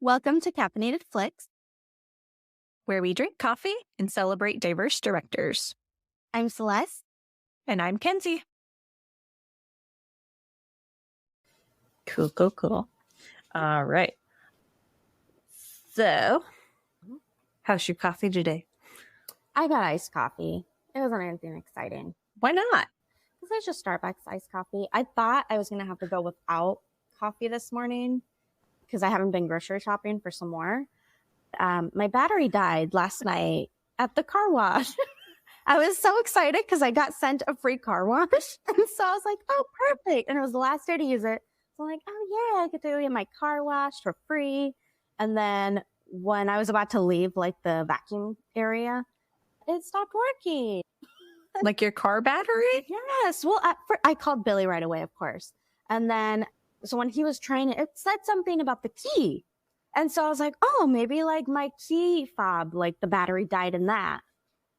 Welcome to Caffeinated Flicks. Where we drink coffee and celebrate diverse directors. I'm Celeste. And I'm Kenzie. Cool. All right. So, how's your coffee today? I got iced coffee. It wasn't anything exciting. Why not? Because it's just Starbucks iced coffee. I thought I was going to have to go without coffee this morning because I haven't been grocery shopping for some more. My battery died last night at the car wash. I was so excited because I got sent a free car wash. And so I was like, oh, perfect. And it was the last day to use it. So I'm like, oh, yeah, I get to get my car washed for free. And then when I was about to leave, like the vacuum area, it stopped working. Like your car battery? Yes. Well, I called Billy right away, of course. And then, so when he was trying it said something about the key. And so I was like, oh, maybe like my key fob, like the battery died in that.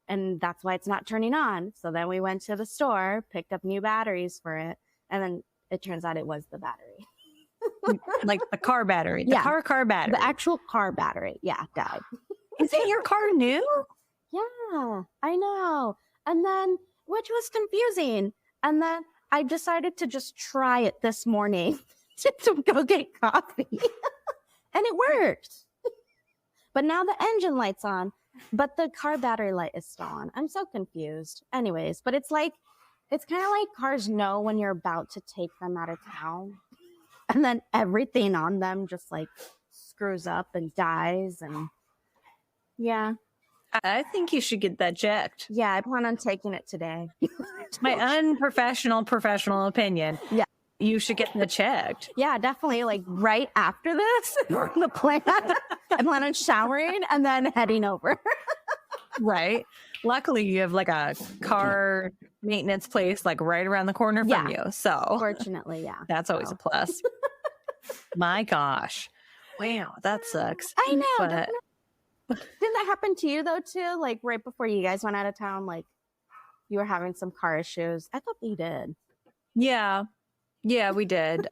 And that's why it's not turning on. So then we went to the store, picked up new batteries for it. And then it turns out it was the battery. Like the car battery. The car battery. The actual car battery. Yeah, died. Isn't your car new? Yeah, I know. And then, which was confusing. And then I decided to just try it this morning to go get coffee. And it worked. But now the engine light's on, but the car battery light is still on. I'm so confused. Anyways, but it's kind of like cars know when you're about to take them out of town. And then everything on them just like screws up and dies. And yeah. I think you should get that checked. Yeah, I plan on taking it today. It's my professional opinion. Yeah. You should get that checked. Yeah, definitely. Like right after this, the plan. I plan on showering and then heading over. Right. Luckily, you have like a car maintenance place like right around the corner from you. So fortunately, yeah. That's always a plus. My gosh. Wow, that sucks. I know. But didn't that happen to you though too? Like right before you guys went out of town, like you were having some car issues. I thought you did. Yeah, we did.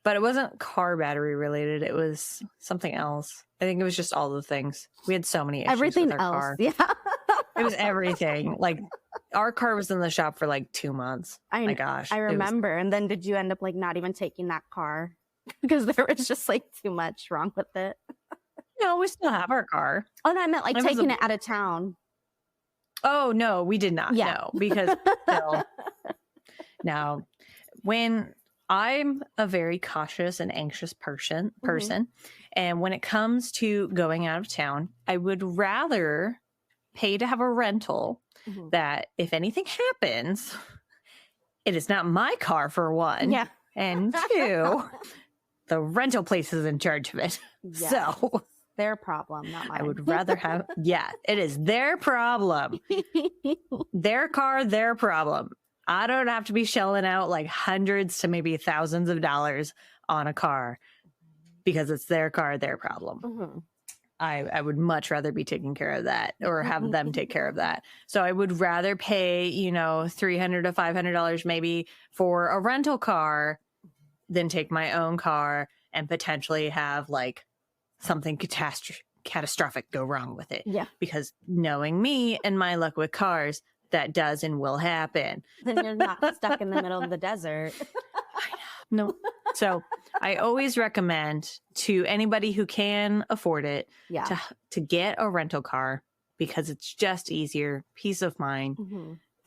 But it wasn't car battery related. It was something else. I think it was just all the things. We had so many issues everything with our else. car. Yeah. It was everything. Like our car was in the shop for like 2 months. My gosh. I remember. And then did you end up like not even taking that car? Because there was just like too much wrong with it. No, we still have our car. Oh, no, I meant like taking it out of town. Oh, no, we did not. Yeah. No, because now when I'm a very cautious and anxious person, and when it comes to going out of town, I would rather pay to have a rental that if anything happens, it is not my car for one. Yeah. And two, the rental place is in charge of it. Yes. So their problem, not mine. I would rather have, it is their problem. Their car, their problem. I don't have to be shelling out like hundreds to maybe thousands of dollars on a car because it's their car, their problem. I would much rather be taking care of that or have them take care of that. So I would rather pay, $300 to $500 maybe for a rental car than take my own car and potentially have like something catastrophic go wrong with it. Yeah. Because knowing me and my luck with cars, that does and will happen. Then you're not stuck in the middle of the desert. I know. No. So I always recommend to anybody who can afford it to get a rental car because it's just easier, peace of mind.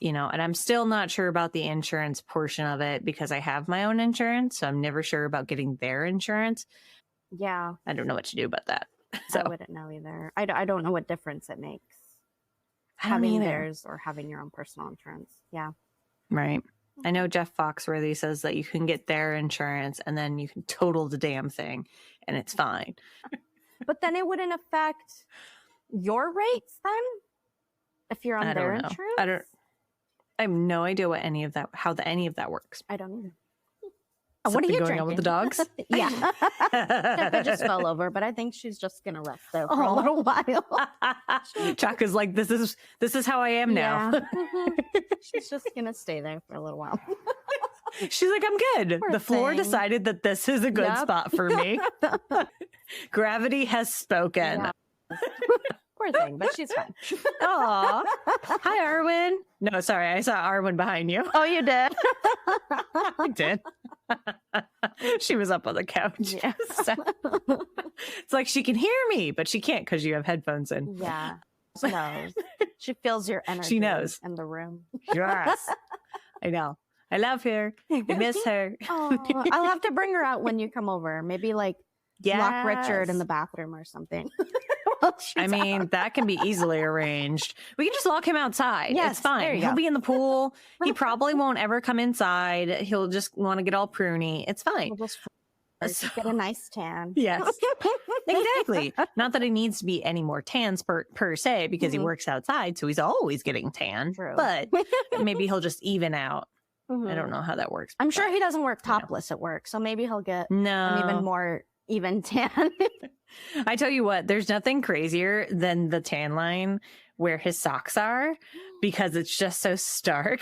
And I'm still not sure about the insurance portion of it because I have my own insurance. So I'm never sure about getting their insurance. Yeah. I don't know what to do about that. So I wouldn't know either. I don't know what difference it makes. Having theirs or having your own personal insurance. Yeah. Right. I know Jeff Foxworthy says that you can get their insurance and then you can total the damn thing and it's fine. But then it wouldn't affect your rates then? If you're on their insurance? I have no idea what any of that works. I don't either. What are you going on with the dogs? Yeah. Peppa just fell over, but I think she's just going to rest there for a little while. Chuck is like, this is how I am now. She's just going to stay there for a little while. She's like, I'm good. The floor decided that this is a good spot for me. Gravity has spoken. Yeah. Poor thing, but she's fine. Aw. Hi, Arwen. No, sorry. I saw Arwen behind you. Oh, you did? I did. She was up on the couch. Yes. So, it's like she can hear me, but she can't because you have headphones in. Yeah. She knows. She feels your energy. She knows. In the room. Yes. I know. I love her. I miss her. Oh, I'll have to bring her out when you come over. Maybe like lock Richard in the bathroom or something. I mean, that can be easily arranged. We can just lock him outside. Yes, it's fine. He'll be in the pool. He probably won't ever come inside. He'll just want to get all pruny. It's fine. We'll just get a nice tan. Yes, exactly. Not that it needs to be any more tans per se, because he works outside, so he's always getting tan. True. But maybe he'll just even out. I don't know how that works. I'm sure he doesn't work topless at work, so maybe he'll get an even more even tan. I tell you what, there's nothing crazier than the tan line where his socks are, because it's just so stark.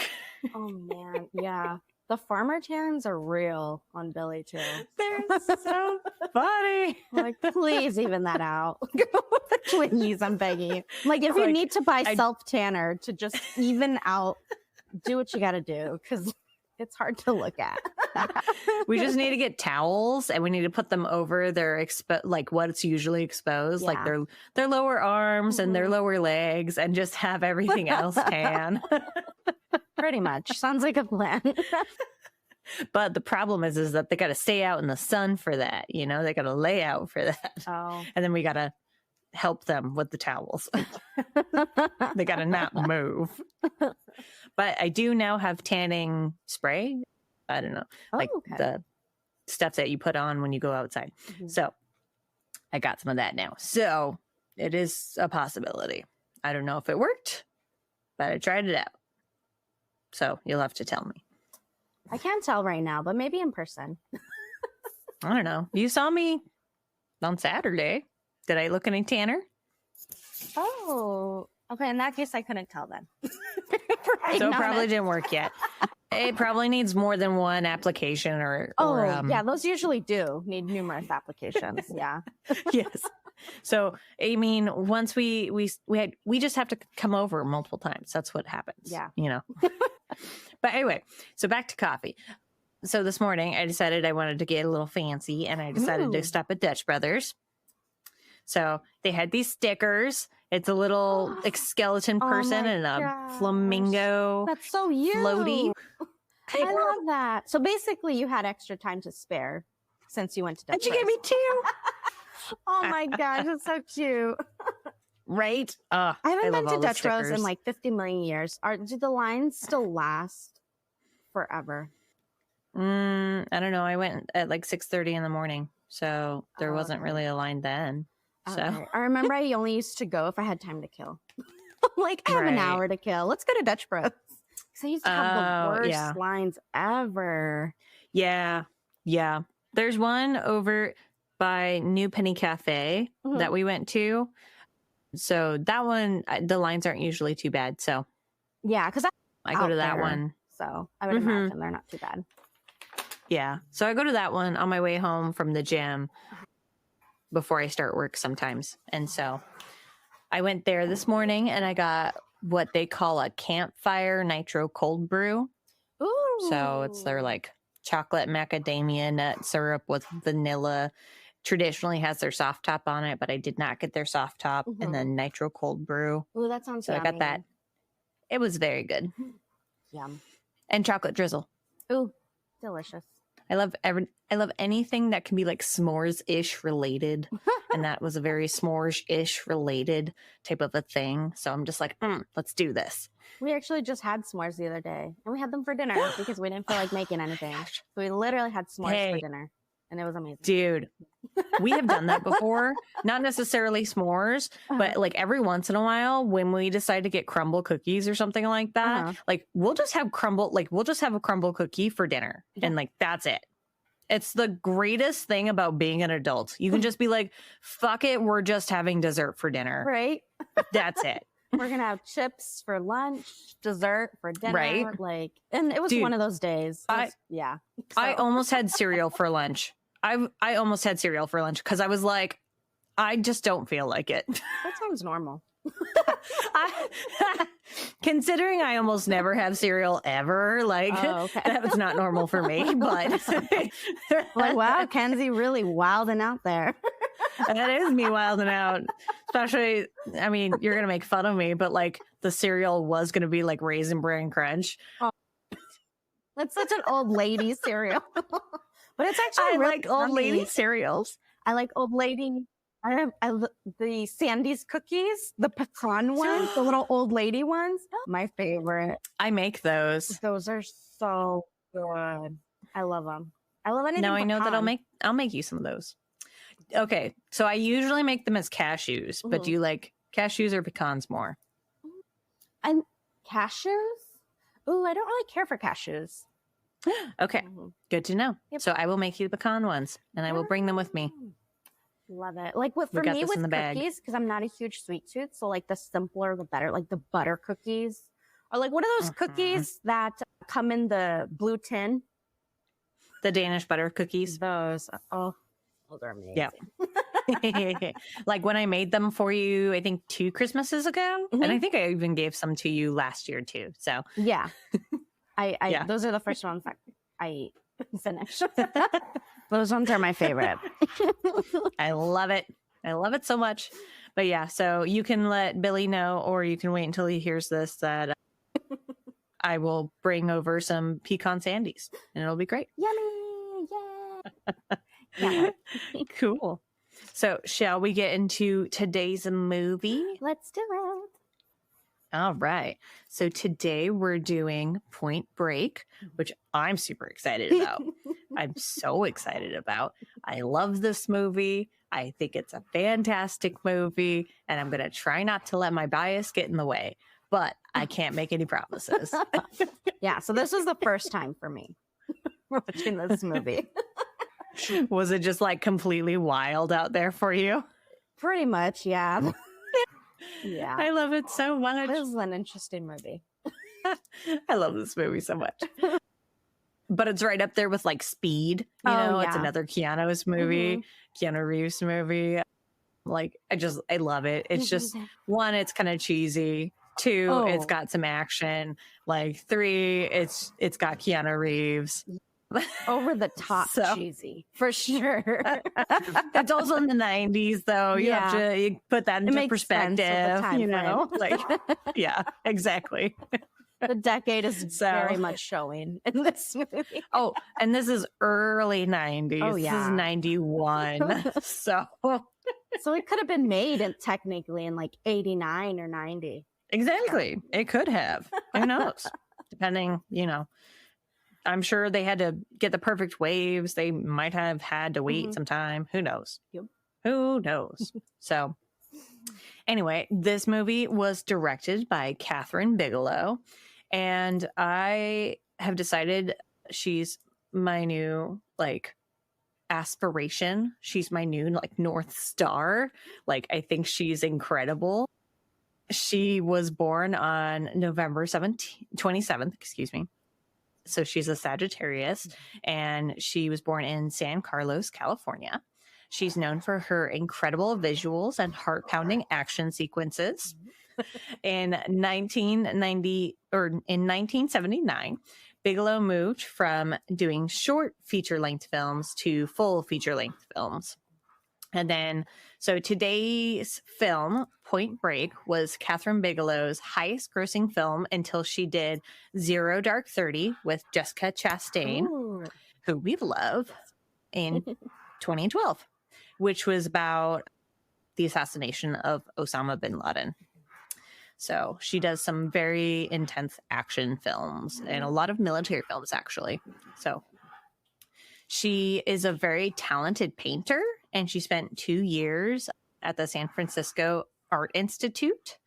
Oh man, yeah. The farmer tans are real on Billy too. They're so funny. Like, please even that out. Please, I'm begging you. Like, if you need to buy self tanner to just even out, do what you got to do, because it's hard to look at. We just need to get towels, and we need to put them over their like what's usually exposed, like their lower arms and their lower legs, and just have everything else tan. Pretty much. Sounds like a plan. But the problem is that they got to stay out in the sun for that. You know, they got to lay out for that. Oh. And then we got to help them with the towels. They got to not move. But I do now have tanning spray. I don't know, like the stuff that you put on when you go outside. So I got some of that now. So it is a possibility. I don't know if it worked, but I tried it out. So you'll have to tell me. I can't tell right now, but maybe in person. I don't know. You saw me on Saturday. Did I look any tanner? Oh, okay. In that case, I couldn't tell then. So it probably didn't work yet. It probably needs more than one application or yeah, those usually do need numerous applications. Yeah. Yes. So, I mean, once we just have to come over multiple times. That's what happens. Yeah. You know. But anyway, so back to coffee. So this morning I decided I wanted to get a little fancy, and I decided to stop at Dutch Brothers. So they had these stickers. It's a little skeleton person and a flamingo. That's so you. Floaty. I love that. So basically you had extra time to spare since you went to Dutch And you gave me two. Oh my gosh, that's so cute. Right? I haven't been to Dutch Bros in like 50 million years. Do the lines still last forever? I don't know. I went at like 6:30 in the morning, so there wasn't really a line then. So I remember I only used to go if I had time to kill. Like, I have an hour to kill. Let's go to Dutch Bros. Because I used to have the worst lines ever. Yeah. Yeah. There's one over by New Penny Cafe that we went to. So that one, the lines aren't usually too bad. So yeah, because I go to that one. So I would imagine they're not too bad. Yeah. So I go to that one on my way home from the gym before I start work sometimes. And so I went there this morning and I got what they call a campfire nitro cold brew. Ooh. So it's their like chocolate macadamia nut syrup with vanilla. Traditionally has their soft top on it, but I did not get their soft top. And then nitro cold brew. Ooh, that sounds so yummy. I got that. It was very good. Yum. And chocolate drizzle. Ooh, delicious. I love anything that can be like s'mores-ish related. And that was a very s'mores-ish related type of a thing. So I'm just like, let's do this. We actually just had s'mores the other day. And we had them for dinner because we didn't feel like making anything. So we literally had s'mores for dinner. And it was amazing. Dude, we have done that before. Not necessarily s'mores, but like every once in a while when we decide to get crumble cookies or something like that, like we'll just have a crumble cookie for dinner. And like, that's it. It's the greatest thing about being an adult. You can just be like, fuck it. We're just having dessert for dinner. Right. That's it. We're going to have chips for lunch, dessert for dinner. Right. Like, and it was one of those days. I almost had cereal for lunch. I almost had cereal for lunch because I was like, I just don't feel like it. That sounds normal. Considering I almost never have cereal ever, like that's not normal for me. But like, wow, Kenzie really wilding out there. That is me wilding out. Especially, I mean, you're gonna make fun of me, but like the cereal was gonna be like Raisin Bran Crunch. Oh, that's such an old lady cereal. But it's actually I really like old lady cereals. I like old lady. The Sandy's cookies, the pecan ones, the little old lady ones. My favorite. I make those. Those are so good. I love them. I love anything. Now I know that pecan. I'll make you some of those. Okay, so I usually make them as cashews, but do you like cashews or pecans more? And cashews? Ooh, I don't really care for cashews. Okay, good to know. Yep. So I will make you the pecan ones, and I will bring them with me. Love it. Like for me with cookies, because I'm not a huge sweet tooth, so like the simpler the better. Like the butter cookies, or like what are those cookies that come in the blue tin? The Danish butter cookies. Those are amazing. Yeah. Like when I made them for you, I think 2 Christmases ago, and I think I even gave some to you last year too. So yeah, I those are the first ones that I finished. Those ones are my favorite. I love it. I love it so much. But yeah, so you can let Billy know, or you can wait until he hears this, that I will bring over some pecan sandies and it'll be great. Yummy. Yeah. Cool. So shall we get into today's movie? Let's do it. All right. So today we're doing Point Break, which I'm super excited about. I'm so excited about. I love this movie. I think it's a fantastic movie, and I'm going to try not to let my bias get in the way, but I can't make any promises. Yeah. So this was the first time for me watching this movie. Was it just like completely wild out there for you? Pretty much. Yeah. Yeah. I love it so much. This is an interesting movie. I love this movie so much. But it's right up there with like Speed. You know, it's another Keanu's movie, Keanu Reeves movie. Like, I love it. It's just, 1, it's kind of cheesy. 2, it's got some action. Like 3, it's got Keanu Reeves. Over the top cheesy, for sure. It's also in the 90s, though. You have to put that into perspective. You know, like, yeah, exactly. The decade is very much showing in this movie. Oh, and this is early 90s. Oh, yeah. This is 91. So it could have been made technically in like 89 or 90. Exactly. It could have. Who knows? Depending, you know. I'm sure they had to get the perfect waves. They might have had to wait some time. Who knows? Yep. Who knows? So anyway, this movie was directed by Catherine Bigelow. And I have decided she's my new, like, aspiration. She's my new, like, North Star. Like, I think she's incredible. She was born on November 27th, excuse me. So she's a Sagittarius, and she was born in San Carlos, California. She's known for her incredible visuals and heart-pounding action sequences. In 1979, Bigelow moved from doing short feature-length films to full feature-length films. And then, so today's film, Point Break, was Catherine Bigelow's highest grossing film until she did Zero Dark 30 with Jessica Chastain, who we love, in 2012, which was about the assassination of Osama bin Laden. So she does some very intense action films and a lot of military films, actually. So she is a very talented painter, and she spent 2 years at the San Francisco Art Institute.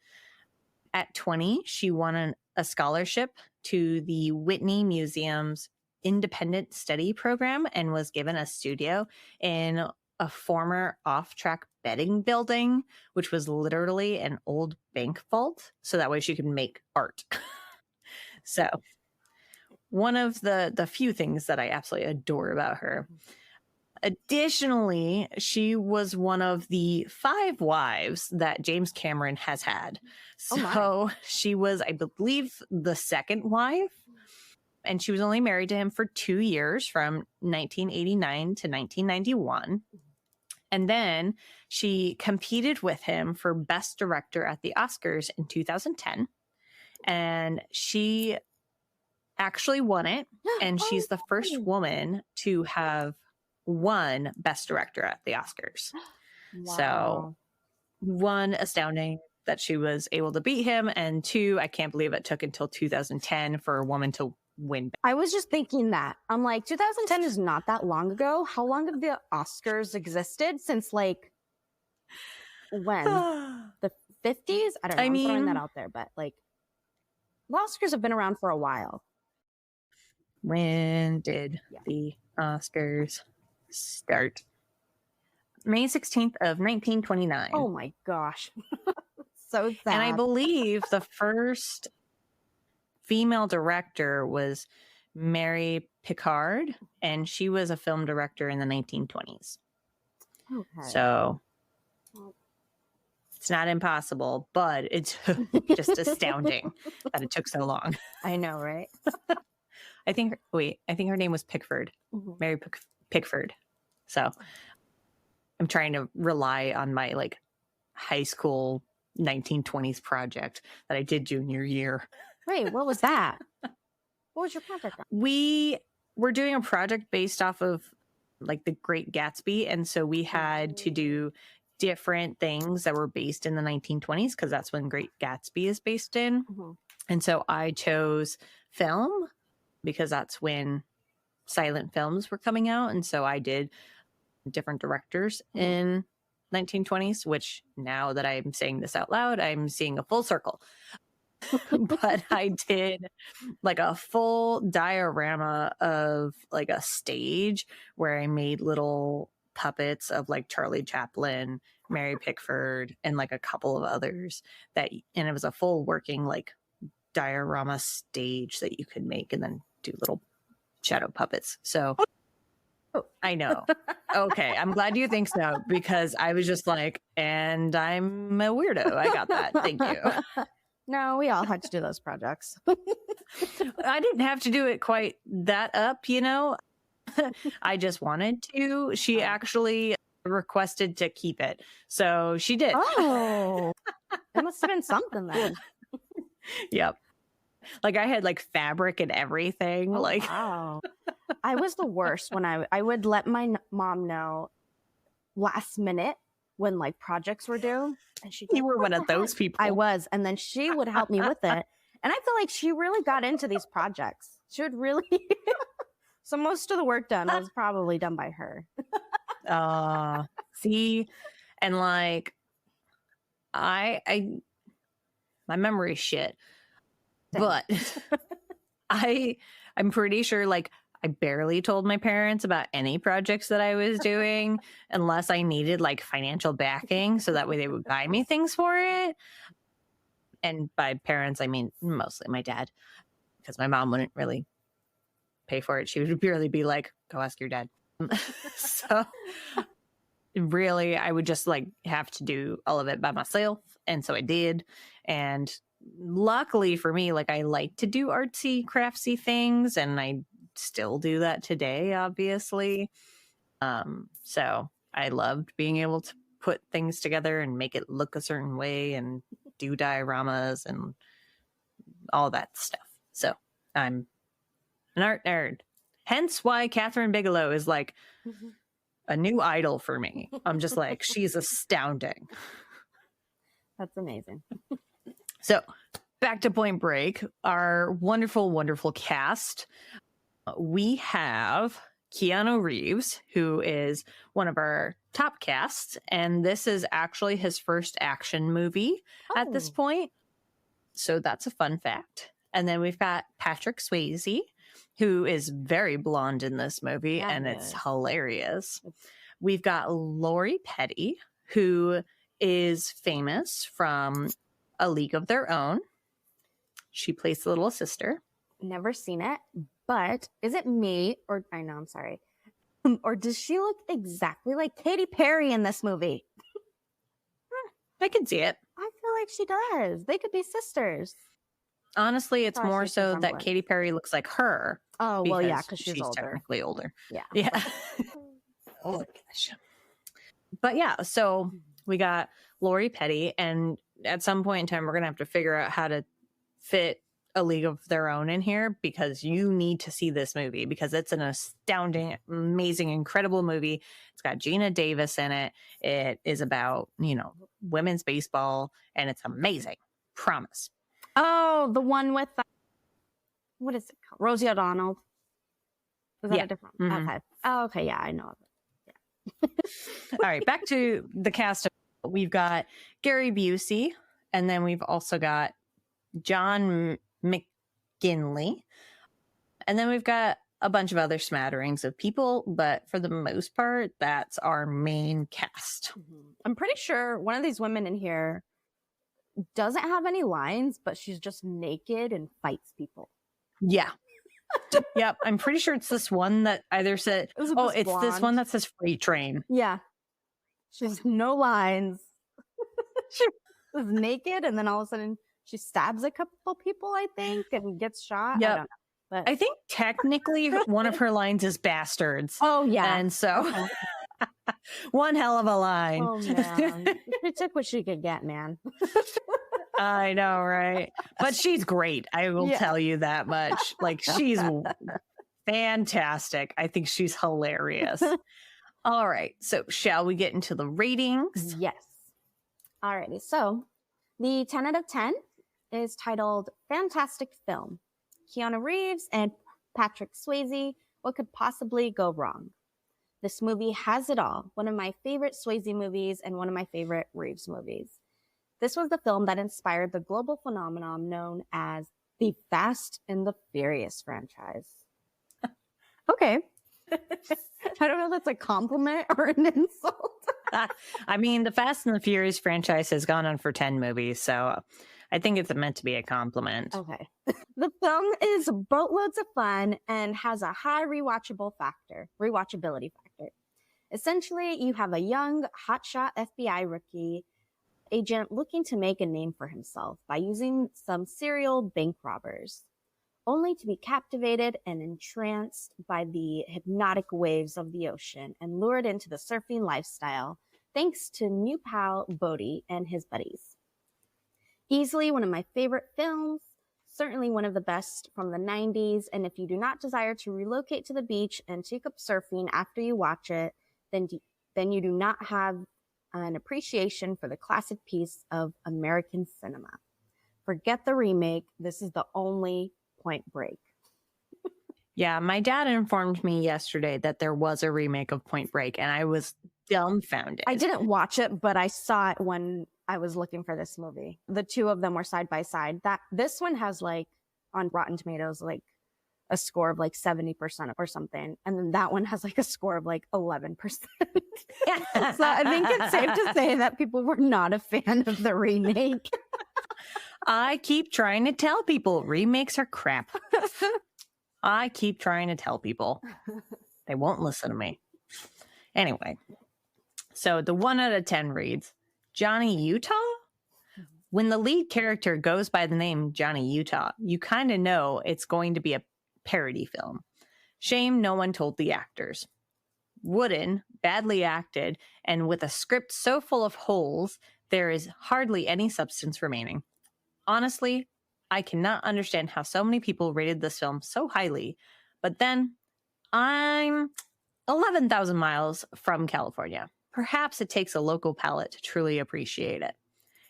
At 20, she won a scholarship to the Whitney Museum's Independent Study Program and was given a studio in a former off-track betting building, which was literally an old bank vault. So that way she could make art. So one of the few things that I absolutely adore about her. Additionally, she was one of the 5 wives that James Cameron has had. Oh my. So she was, I believe, the second wife. And she was only married to him for 2 years from 1989 to 1991. And then she competed with him for Best Director at the Oscars in 2010. And she actually won it. And she's the first woman to have won Best Director at the Oscars. Wow. So, 1, astounding that she was able to beat him. And 2, I can't believe it took until 2010 for a woman to win. I was just thinking that. I'm like, 2010 is not that long ago. How long have the Oscars existed? Since like when? The 50s? I don't know. I'm throwing that out there, but like the Oscars have been around for a while. When did the Oscars start? May 16th of 1929. Oh my gosh. So sad. And I believe the first female director was Mary Pickard, and she was a film director in the 1920s. Okay. So it's not impossible, but it's just astounding that it took so long. I know, right? I think her name was Pickford, Mary Pickford. So I'm trying to rely on my like high school 1920s project that I did junior year. Wait, what was that? What was your project on? We were doing a project based off of like the Great Gatsby. And so we had to do different things that were based in the 1920s because that's when Great Gatsby is based in. And so I chose film because that's when silent films were coming out. And so I did different directors in 1920s, which now that I'm saying this out loud, I'm seeing a full circle. But I did like a full diorama of like a stage where I made little puppets of like Charlie Chaplin, Mary Pickford, and like a couple of others and it was a full working like diorama stage that you could make and then do little shadow puppets. So I know. Okay. I'm glad you think so because I was just like, and I'm a weirdo. I got that. Thank you. No, we all had to do those projects. I didn't have to do it quite that up, you know. I just wanted to. She actually requested to keep it. So she did. Oh, it must have been something then. Yep. Like I had like fabric and everything. Wow. I was the worst when I would let my mom know last minute when like projects were due. And you were one of those people. I was. And then she would help me with it. And I feel like she really got into these projects. She would really. So most of the work done was probably done by her. See, and like my memory is shit. But I'm pretty sure like I barely told my parents about any projects that I was doing unless I needed like financial backing so that way they would buy me things for it. And by parents, I mean mostly my dad because my mom wouldn't really pay for it. She would purely be like, go ask your dad. So really, I would just like have to do all of it by myself. And so I did. And luckily for me, like I like to do artsy, craftsy things, and I still do that today, obviously. So I loved being able to put things together and make it look a certain way and do dioramas and all that stuff. So I'm an art nerd. Hence why Catherine Bigelow is like a new idol for me. I'm just like, she's astounding. That's amazing. So back to Point Break, our wonderful, wonderful cast. We have Keanu Reeves, who is one of our top casts, and this is actually his first action movie at this point. So that's a fun fact. And then we've got Patrick Swayze, who is very blonde in this movie, and it's hilarious. We've got Lori Petty, who is famous from A League of Their Own. She plays the little sister. Never seen it, but is it me or I know, I'm sorry. Or does she look exactly like Katy Perry in this movie? I can see it. I feel like she does. They could be sisters. Honestly, it's Thought more she's so that resemblance. Katy Perry looks like her. Oh, well, yeah, because she's older. Technically older. Yeah. Yeah. Oh my gosh. But yeah, so we got Lori Petty, and at some point in time, we're going to have to figure out how to fit A League of Their Own in here, because you need to see this movie because it's an astounding, amazing, incredible movie. It's got Gina Davis in it. It is about, women's baseball, and it's amazing. Promise. Oh, the one with what is it called? Rosie O'Donnell. Is that a different? Mhm. Okay. Oh, okay. Yeah, I know of it. All right, back to the cast. We've got Gary Busey, and then we've also got John McGinley, and then we've got a bunch of other smatterings of people, but for the most part, that's our main cast. I'm pretty sure one of these women in here doesn't have any lines, but she's just naked and fights people. Yeah. Yep, I'm pretty sure it's this one that either said, it's blonde. This one that says Freight Train. Yeah. She has no lines. She was naked, and then all of a sudden she stabs a couple people, I think, and gets shot. Yep. I don't know. But I think technically one of her lines is bastards. Oh, yeah. And so one hell of a line. Oh, man. She took what she could get, man. I know, right? But she's great. I will tell you that much. Like, she's fantastic. I think she's hilarious. All right. So shall we get into the ratings? Yes. Alrighty. So the 10 out of 10 is titled Fantastic Film. Keanu Reeves and Patrick Swayze. What could possibly go wrong? This movie has it all. One of my favorite Swayze movies and one of my favorite Reeves movies. This was the film that inspired the global phenomenon known as the Fast and the Furious franchise. Okay. I don't know if that's a compliment or an insult. I mean, the Fast and the Furious franchise has gone on for 10 movies, so I think it's meant to be a compliment. Okay. The film is boatloads of fun and has a high rewatchability factor. Essentially, you have a young, hotshot FBI rookie agent looking to make a name for himself by using some serial bank robbers, only to be captivated and entranced by the hypnotic waves of the ocean and lured into the surfing lifestyle thanks to new pal Bodhi and his buddies. Easily one of my favorite films, certainly one of the best from the 90s, and if you do not desire to relocate to the beach and take up surfing after you watch it, then you do not have an appreciation for the classic piece of American cinema. Forget the remake. This is the only Point Break. Yeah, my dad informed me yesterday that there was a remake of Point Break, and I was dumbfounded. I didn't watch it, but I saw it when I was looking for this movie. The two of them were side by side. This one has on Rotten Tomatoes a score of 70% or something, and then that one has a score of 11%. So I think it's safe to say that people were not a fan of the remake. I keep trying to tell people remakes are crap. I keep trying to tell people. They won't listen to me. Anyway, so the 1 out of 10 reads, Johnny Utah? When the lead character goes by the name Johnny Utah, you kind of know it's going to be a parody film. Shame no one told the actors. Wooden, badly acted, and with a script so full of holes, there is hardly any substance remaining. Honestly, I cannot understand how so many people rated this film so highly, but then I'm 11,000 miles from California. Perhaps it takes a local palate to truly appreciate it.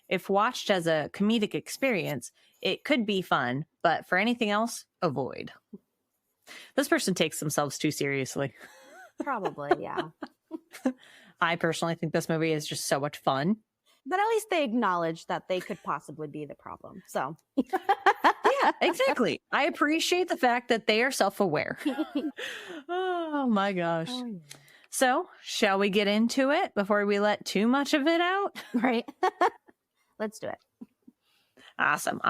If watched as a comedic experience, it could be fun, but for anything else, avoid. This person takes themselves too seriously. Probably, yeah. I personally think this movie is just so much fun. But at least they acknowledge that they could possibly be the problem. So, yeah, exactly. I appreciate the fact that they are self-aware. Oh my gosh. Oh, yeah. So, shall we get into it before we let too much of it out? Right. Let's do it. Awesome.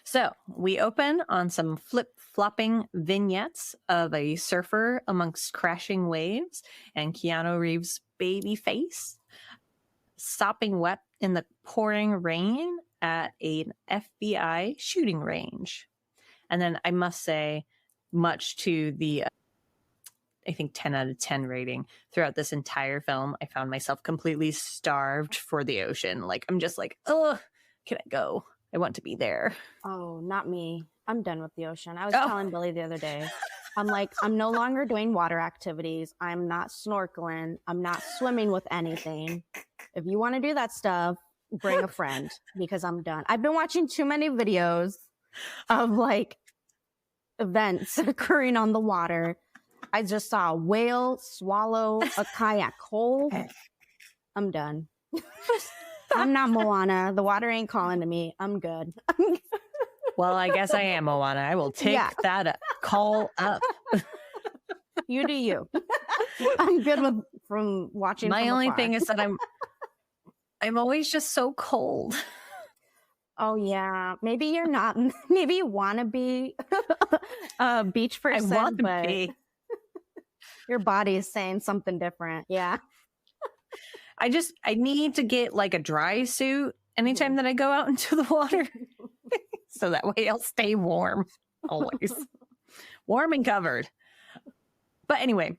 So, we open on some flip flopping vignettes of a surfer amongst crashing waves and Keanu Reeves' baby face, sopping wet in the pouring rain at an FBI shooting range. And then I must say, much to the, I think 10 out of 10 rating throughout this entire film, I found myself completely starved for the ocean. Like, I'm just like, oh, can I go? I want to be there. Oh, not me. I'm done with the ocean. I was telling Billy the other day, I'm like, I'm no longer doing water activities. I'm not snorkeling. I'm not swimming with anything. If you want to do that stuff, bring a friend because I'm done. I've been watching too many videos of like events occurring on the water. I just saw a whale swallow a kayak whole. I'm done. I'm not Moana. The water ain't calling to me. I'm good. Well, I guess I am Moana. I will take that call up. You do you. I'm good with from watching. My from only afar. thing is that I'm always just so cold. Oh yeah, maybe you're not. Maybe you want to be a beach person, I want to but be. your body is saying something different. Yeah. I need to get like a dry suit anytime that I go out into the water. So that way I'll stay warm always. Warm and covered. But anyway,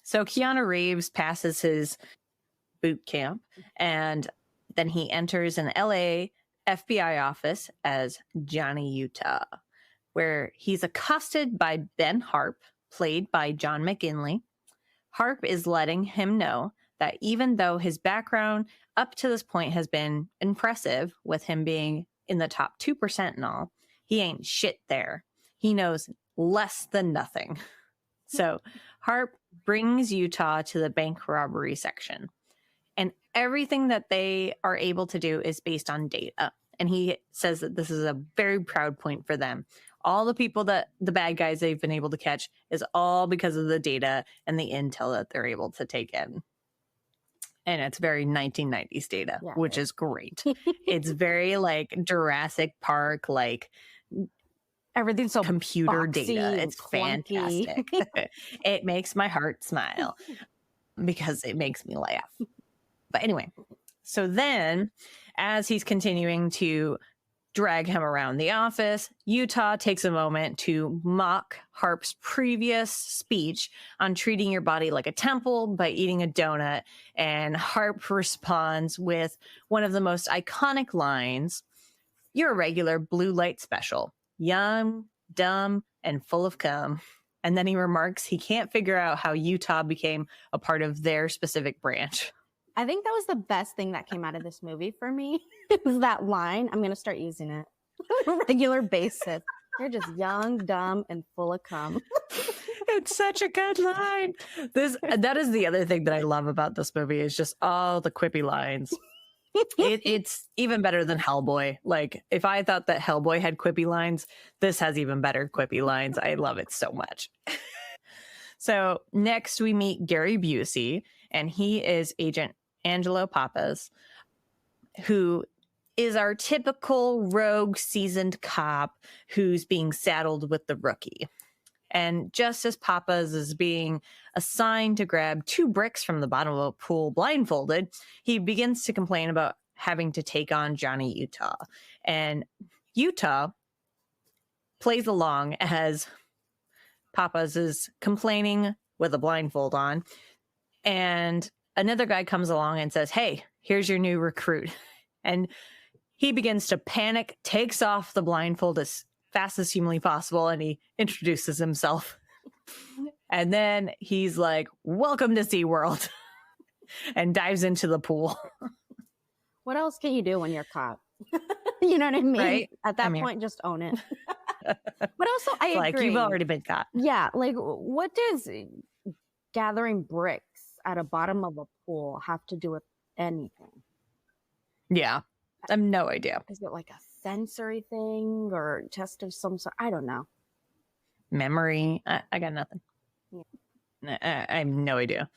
so Keanu Reeves passes his boot camp and then he enters an LA FBI office as Johnny Utah, where he's accosted by Ben Harp, played by John McGinley. Harp is letting him know that even though his background up to this point has been impressive, with him being in the top 2% and all, he ain't shit there. He knows less than nothing. So Harp brings Utah to the bank robbery section. And everything that they are able to do is based on data. And he says that this is a very proud point for them. All the people that the bad guys they've been able to catch is all because of the data and the intel that they're able to take in. And it's very 1990s data, which is great. It's very like Jurassic Park, like everything's so computer boxy data. It's clunky. fantastic. It makes my heart smile because it makes me laugh. But anyway, so then as he's continuing to drag him around the office, Utah takes a moment to mock Harp's previous speech on treating your body like a temple by eating a donut. And Harp responds with one of the most iconic lines, "You're a regular blue light special, young, dumb, and full of cum." And then he remarks he can't figure out how Utah became a part of their specific branch. I think that was the best thing that came out of this movie for me. Is that line. I'm going to start using it on a regular basis. You're just young, dumb, and full of cum. It's such a good line. That is the other thing that I love about this movie is just all the quippy lines. It's even better than Hellboy. Like, if I thought that Hellboy had quippy lines, this has even better quippy lines. I love it so much. So next we meet Gary Busey, and he is Agent Angelo Papas, who is our typical rogue seasoned cop who's being saddled with the rookie. And just as Papas is being assigned to grab 2 bricks from the bottom of a pool blindfolded, he begins to complain about having to take on Johnny Utah. And Utah plays along as Papas is complaining with a blindfold on. And another guy comes along and says, "Hey, here's your new recruit." And he begins to panic, takes off the blindfold as fast as humanly possible, and he introduces himself. And then he's like, "Welcome to SeaWorld," and dives into the pool. What else can you do when you're caught? You know what I mean? Right? At that point, just own it. But also, I agree. Like, you've already been caught. Yeah. Like, what does gathering bricks at a bottom of a pool have to do with anything? Yeah. I have no idea. Is it like a sensory thing or test of some sort? I don't know. Memory. I got nothing. Yeah. I have no idea.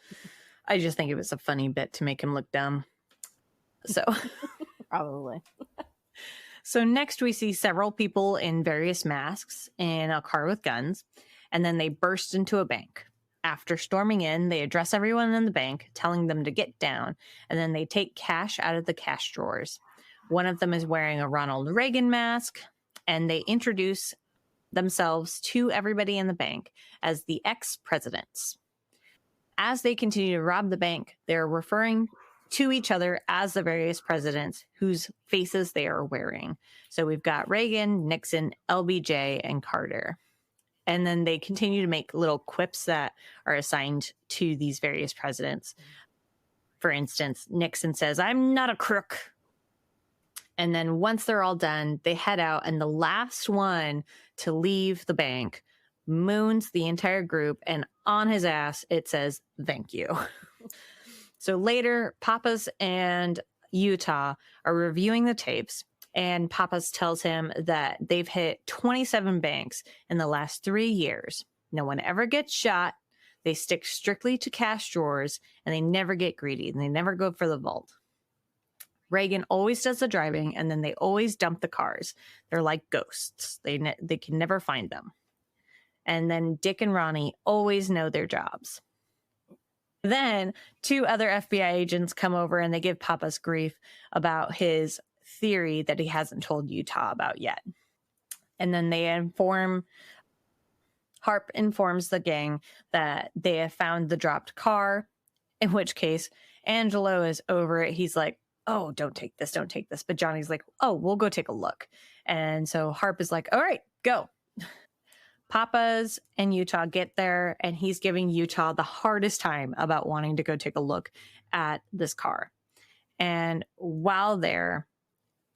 I just think it was a funny bit to make him look dumb. So Probably. So next we see several people in various masks in a car with guns, and then they burst into a bank. After storming in, they address everyone in the bank, telling them to get down, and then they take cash out of the cash drawers. One of them is wearing a Ronald Reagan mask, and they introduce themselves to everybody in the bank as the ex-presidents. As they continue to rob the bank, they're referring to each other as the various presidents whose faces they are wearing. So we've got Reagan, Nixon, LBJ, and Carter. And then they continue to make little quips that are assigned to these various presidents. For instance, Nixon says, "I'm not a crook." And then once they're all done, they head out, and the last one to leave the bank moons the entire group, and on his ass it says, "Thank you." So later, Pappas and Utah are reviewing the tapes, and Pappas tells him that they've hit 27 banks in the last 3 years. No one ever gets shot. They stick strictly to cash drawers, and they never get greedy, and they never go for the vault. Reagan always does the driving, and then they always dump the cars. They're like ghosts. They can never find them. And then Dick and Ronnie always know their jobs. Then 2 other FBI agents come over, and they give Pappas grief about his theory that he hasn't told Utah about yet. And then Harp informs the gang that they have found the dropped car, in which case Angelo is over it. He's like, "Oh, don't take this. But Johnny's like, "Oh, we'll go take a look." And so Harp is like, "All right, go." Pappas and Utah get there, and he's giving Utah the hardest time about wanting to go take a look at this car. And while there,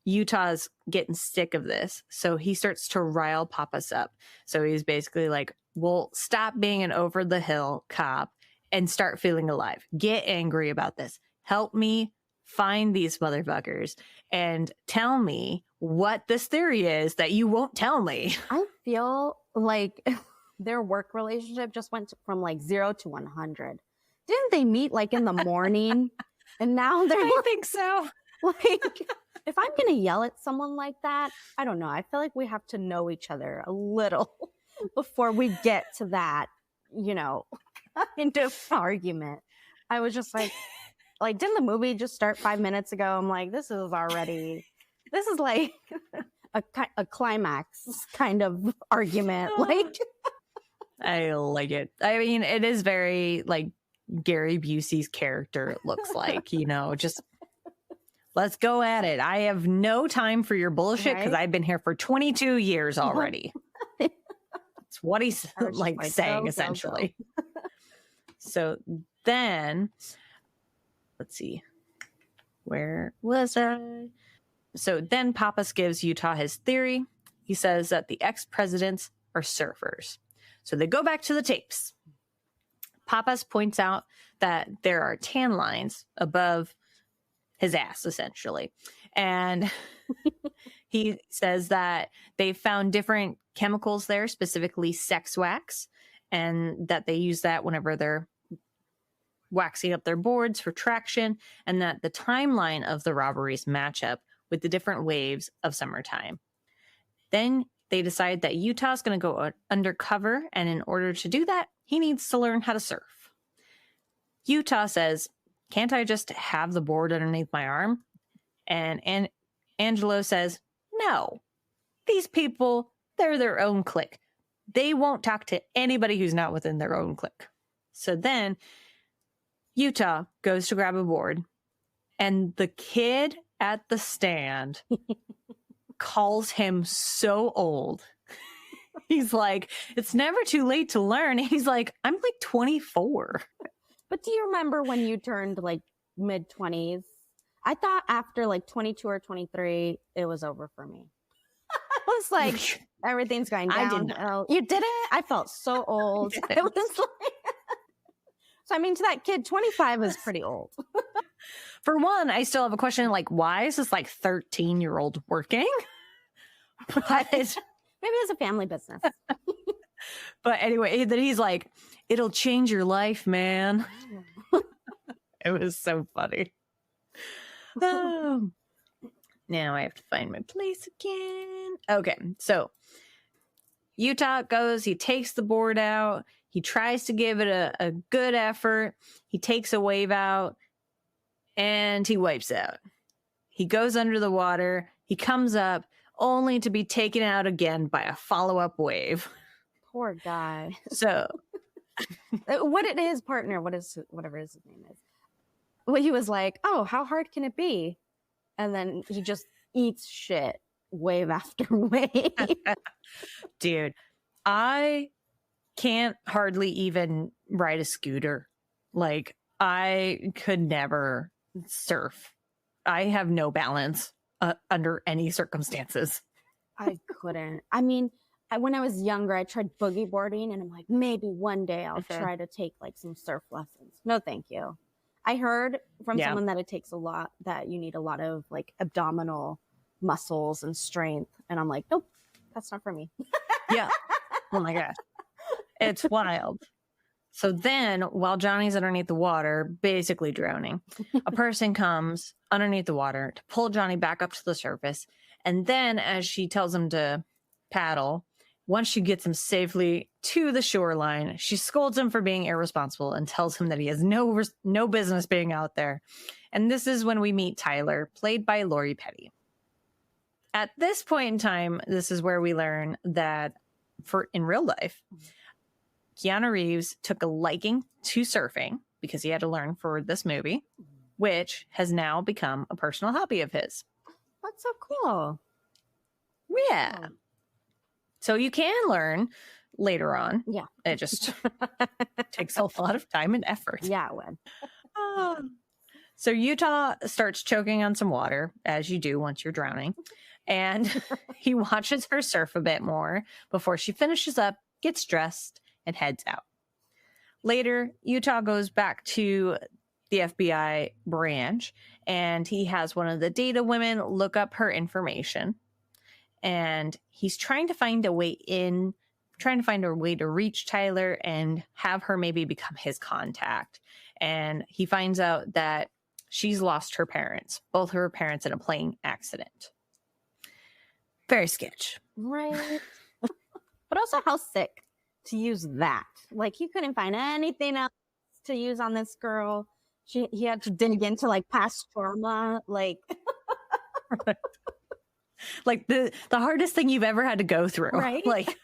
Utah's getting sick of this, so he starts to rile Pappas up. So he's basically like, "Well, stop being an over-the-hill cop and start feeling alive. Get angry about this. Help me find these motherfuckers and tell me what this theory is that you won't tell me." I feel like their work relationship just went from like 0 to 100. Didn't they meet like in the morning? And now they're I think so. like, if I'm going to yell at someone like that, I don't know. I feel like we have to know each other a little before we get to that, into argument. I was just like, didn't the movie just start 5 minutes ago? I'm like, this is like a climax kind of argument. Like, I like it. I mean, it is very like Gary Busey's character, it looks like, just let's go at it. I have no time for your bullshit because I've been here for 22 years already. That's what he's like saying, essentially. So then, let's see. Where was I? So then Pappas gives Utah his theory. He says that the ex-presidents are surfers. So they go back to the tapes. Pappas points out that there are tan lines above his ass, essentially. And he says that they found different chemicals there, specifically sex wax, and that they use that whenever they're waxing up their boards for traction, and that the timeline of the robberies match up with the different waves of summertime. Then they decide that Utah's going to go undercover, and in order to do that, he needs to learn how to surf. Utah says, "Can't I just have the board underneath my arm?" And Angelo says, "No, these people, they're their own clique. They won't talk to anybody who's not within their own clique." So then Utah goes to grab a board, and the kid at the stand calls him so old. He's like, "It's never too late to learn." He's like, "I'm like 24. But do you remember when you turned like mid-20s? I thought after like 22 or 23, it was over for me. I was like, everything's going down. I did not. You didn't? I felt so old. It was like... So, I mean, to that kid, 25 is pretty old. For one, I still have a question, like, why is this like 13-year-old working? But Maybe it's a family business. But anyway, then he's like, "It'll change your life, man." It was so funny. Now I have to find my place again. Okay, so Utah goes, he takes the board out, he tries to give it a good effort, he takes a wave out, and he wipes out. He goes under the water, he comes up, only to be taken out again by a follow-up wave. Poor guy. So What it is, partner, whatever his name is. Well, he was like, oh, how hard can it be? And then he just eats shit wave after wave. dude, I can't hardly even ride a scooter. Like, I could never surf. I have no balance under any circumstances. I couldn't. I mean, when I was younger, I tried boogie boarding, and I'm like, maybe one day I'll try to take like some surf lessons. No, thank you. I heard from someone that it takes a lot, that you need a lot of like abdominal muscles and strength. And I'm like, nope, that's not for me. Yeah. Oh my God. It's wild. So then, while Johnny's underneath the water, basically drowning, a person comes underneath the water to pull Johnny back up to the surface. And then, as she tells him to paddle, once she gets him safely to the shoreline, she scolds him for being irresponsible and tells him that he has no business being out there. And this is when we meet Tyler, played by Lori Petty. At this point in time, this is where we learn that in real life, Keanu Reeves took a liking to surfing because he had to learn for this movie, which has now become a personal hobby of his. That's so cool. Yeah. Oh. So you can learn later on. Yeah. It just takes a lot of time and effort. Yeah, it would. So Utah starts choking on some water, as you do once you're drowning. And he watches her surf a bit more before she finishes up, gets dressed, and heads out. Later, Utah goes back to the FBI branch, and he has one of the data women look up her information. And he's trying to find a way to reach Tyler and have her maybe become his contact. And he finds out that she's lost her parents, both of her parents, in a plane accident. Very sketch. Right. But also, how sick to use that. Like, he couldn't find anything else to use on this girl. He had to dig into like past trauma. Like, like the hardest thing you've ever had to go through. Right. Like,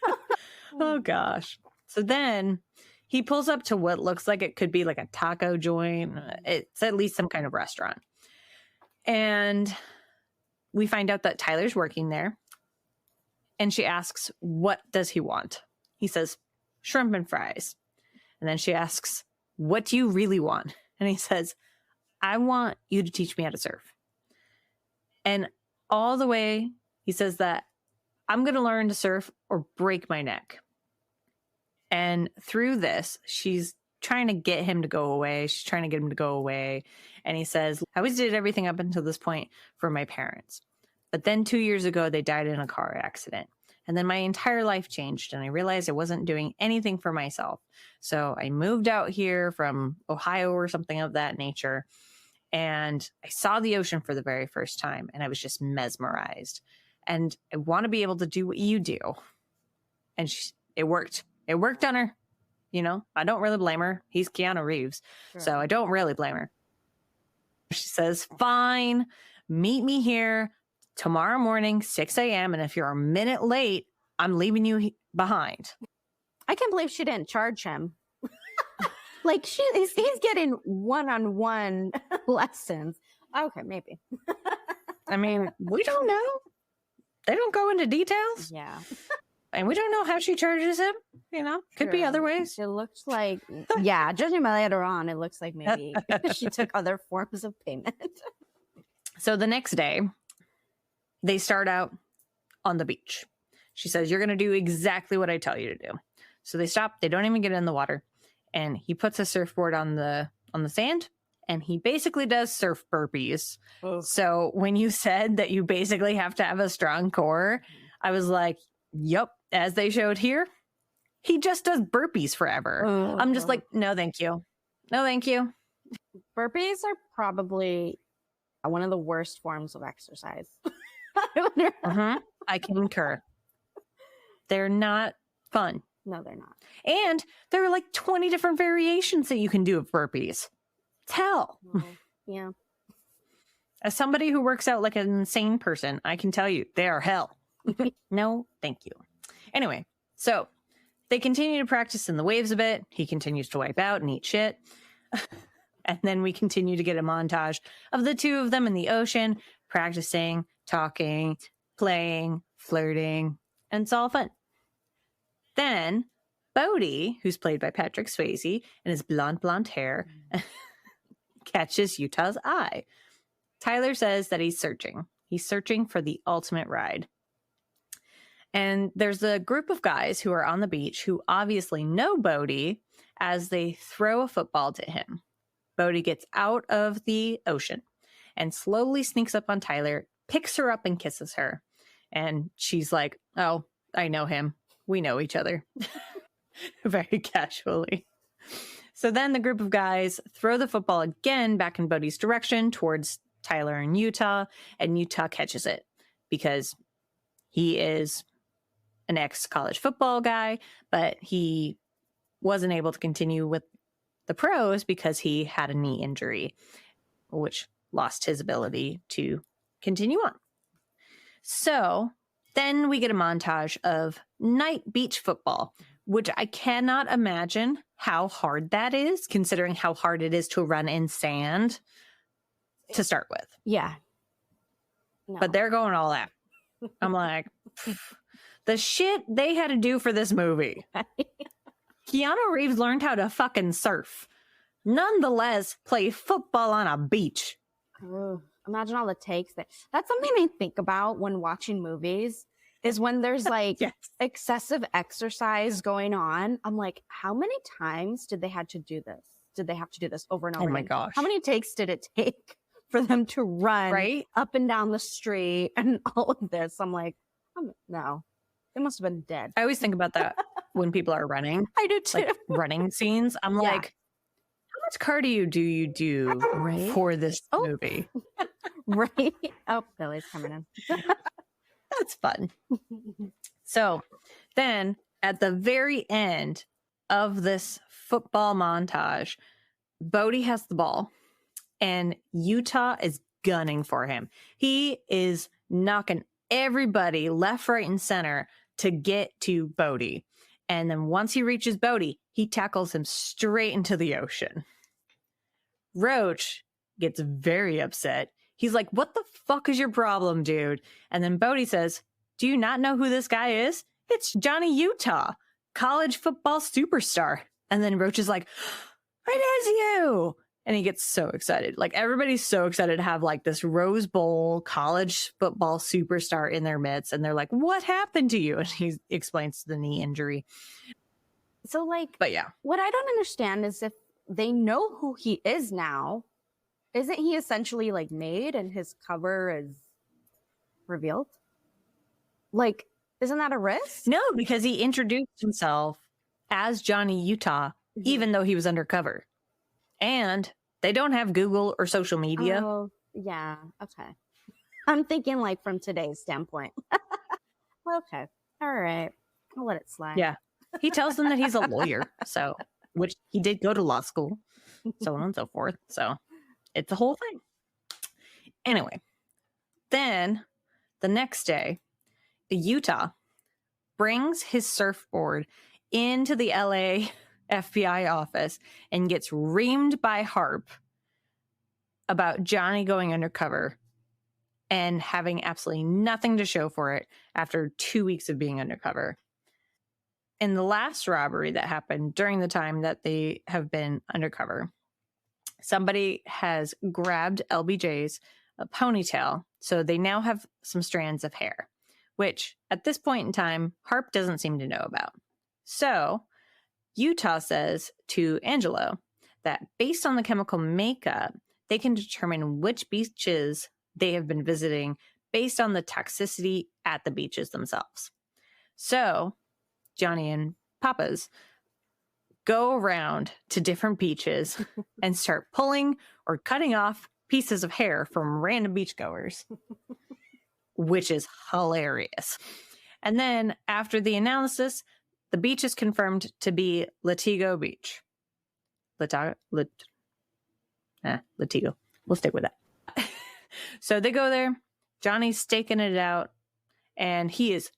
oh gosh. So then he pulls up to what looks like it could be like a taco joint. It's at least some kind of restaurant. And we find out that Tyler's working there. And she asks, what does he want? He says, shrimp and fries. And then she asks, what do you really want? And he says, I want you to teach me how to surf. And all the way, he says that I'm going to learn to surf or break my neck. And through this, she's trying to get him to go away. She's trying to get him to go away. And he says, I always did everything up until this point for my parents. But then 2 years ago, they died in a car accident. And then my entire life changed, and I realized I wasn't doing anything for myself. So I moved out here from Ohio or something of that nature. And I saw the ocean for the very first time, and I was just mesmerized. And I want to be able to do what you do. And it worked. It worked on her. You know, I don't really blame her. He's Keanu Reeves. Sure. So I don't really blame her. She says, fine, meet me here tomorrow morning, 6 a.m. And if you're a minute late, I'm leaving you behind. I can't believe she didn't charge him. Like, he's getting one-on-one lessons. Okay, maybe. I mean, we don't know. They don't go into details. Yeah. And we don't know how she charges him. You know, could be other ways. It looks like, yeah, judging by later on, it looks like maybe she took other forms of payment. So the next day, they start out on the beach. She says, you're going to do exactly what I tell you to do. So they stop. They don't even get in the water. And he puts a surfboard on the sand, and he basically does surf burpees. Oh. So when you said that you basically have to have a strong core, I was like, yep, as they showed here, he just does burpees forever. Oh. I'm just like, no, thank you. No, thank you. Burpees are probably one of the worst forms of exercise. I concur. They're not fun. No, they're not. And there are like 20 different variations that you can do of burpees. It's hell. Well, yeah. As somebody who works out like an insane person, I can tell you they are hell. No, thank you. Anyway, so they continue to practice in the waves a bit. He continues to wipe out and eat shit. And then we continue to get a montage of the two of them in the ocean, practicing, talking, playing, flirting, and it's all fun. Then Bodhi, who's played by Patrick Swayze, and his blonde hair, catches Utah's eye. Tyler says that he's searching. He's searching for the ultimate ride. And there's a group of guys who are on the beach who obviously know Bodhi as they throw a football to him. Bodhi gets out of the ocean and slowly sneaks up on Tyler, picks her up and kisses her. And she's like, oh, I know him. We know each other. Very casually. So then the group of guys throw the football again back in Bodhi's direction towards Tyler and Utah catches it because he is an ex-college football guy, but he wasn't able to continue with the pros because he had a knee injury, which lost his ability to continue on. So then we get a montage of night beach football, which I cannot imagine how hard that is, considering how hard it is to run in sand to start with. Yeah. No. But they're going all out. I'm like, the shit they had to do for this movie. Keanu Reeves learned how to fucking surf. Nonetheless, play football on a beach. Imagine all the takes. That's something I think about when watching movies, is when there's like Yes. excessive exercise going on. I'm like, how many times did they have to do this? Did they have to do this over and over Oh my again? gosh. How many takes did it take for them to run Right? up and down the street and all of this? I'm like, no, they must have been dead. I always think about that when people are running, I do too. like running scenes. I'm Yeah. like, how much cardio do you do Right? for this Oh. movie? Right? Oh, Billy's coming in. That's fun. So then at the very end of this football montage, Bodhi has the ball and Utah is gunning for him. He is knocking everybody left, right, and center to get to Bodhi. And then once he reaches Bodhi, he tackles him straight into the ocean. Roach gets very upset. He's like, what the fuck is your problem, dude? And then Bodhi says, do you not know who this guy is? It's Johnny Utah, college football superstar. And then Roach is like, it is you. And he gets so excited. Like, everybody's so excited to have like this Rose Bowl college football superstar in their midst. And they're like, what happened to you? And he explains the knee injury. So, like, But yeah. what I don't understand is if they know who he is now, isn't he essentially like made and his cover is revealed? Like, isn't that a risk? No, because he introduced himself as Johnny Utah, even though he was undercover. And they don't have Google or social media. Oh, yeah. Okay. I'm thinking like from today's standpoint. Okay. All right. I'll let it slide. Yeah. He tells them that he's a lawyer, so, which he did go to law school, so on and so forth. So it's a whole thing. Anyway, then the next day, Utah brings his surfboard into the LA FBI office and gets reamed by Harp about Johnny going undercover and having absolutely nothing to show for it after 2 weeks of being undercover. In the last robbery that happened during the time that they have been undercover, somebody has grabbed LBJ's ponytail, so they now have some strands of hair, which at this point in time, Harp doesn't seem to know about. So Utah says to Angelo that based on the chemical makeup, they can determine which beaches they have been visiting based on the toxicity at the beaches themselves. So Johnny and Papa's go around to different beaches and start pulling or cutting off pieces of hair from random beachgoers, which is hilarious. And then after the analysis, the beach is confirmed to be Latigo Beach. Latigo. We'll stick with that. So they go there. Johnny's staking it out, and he is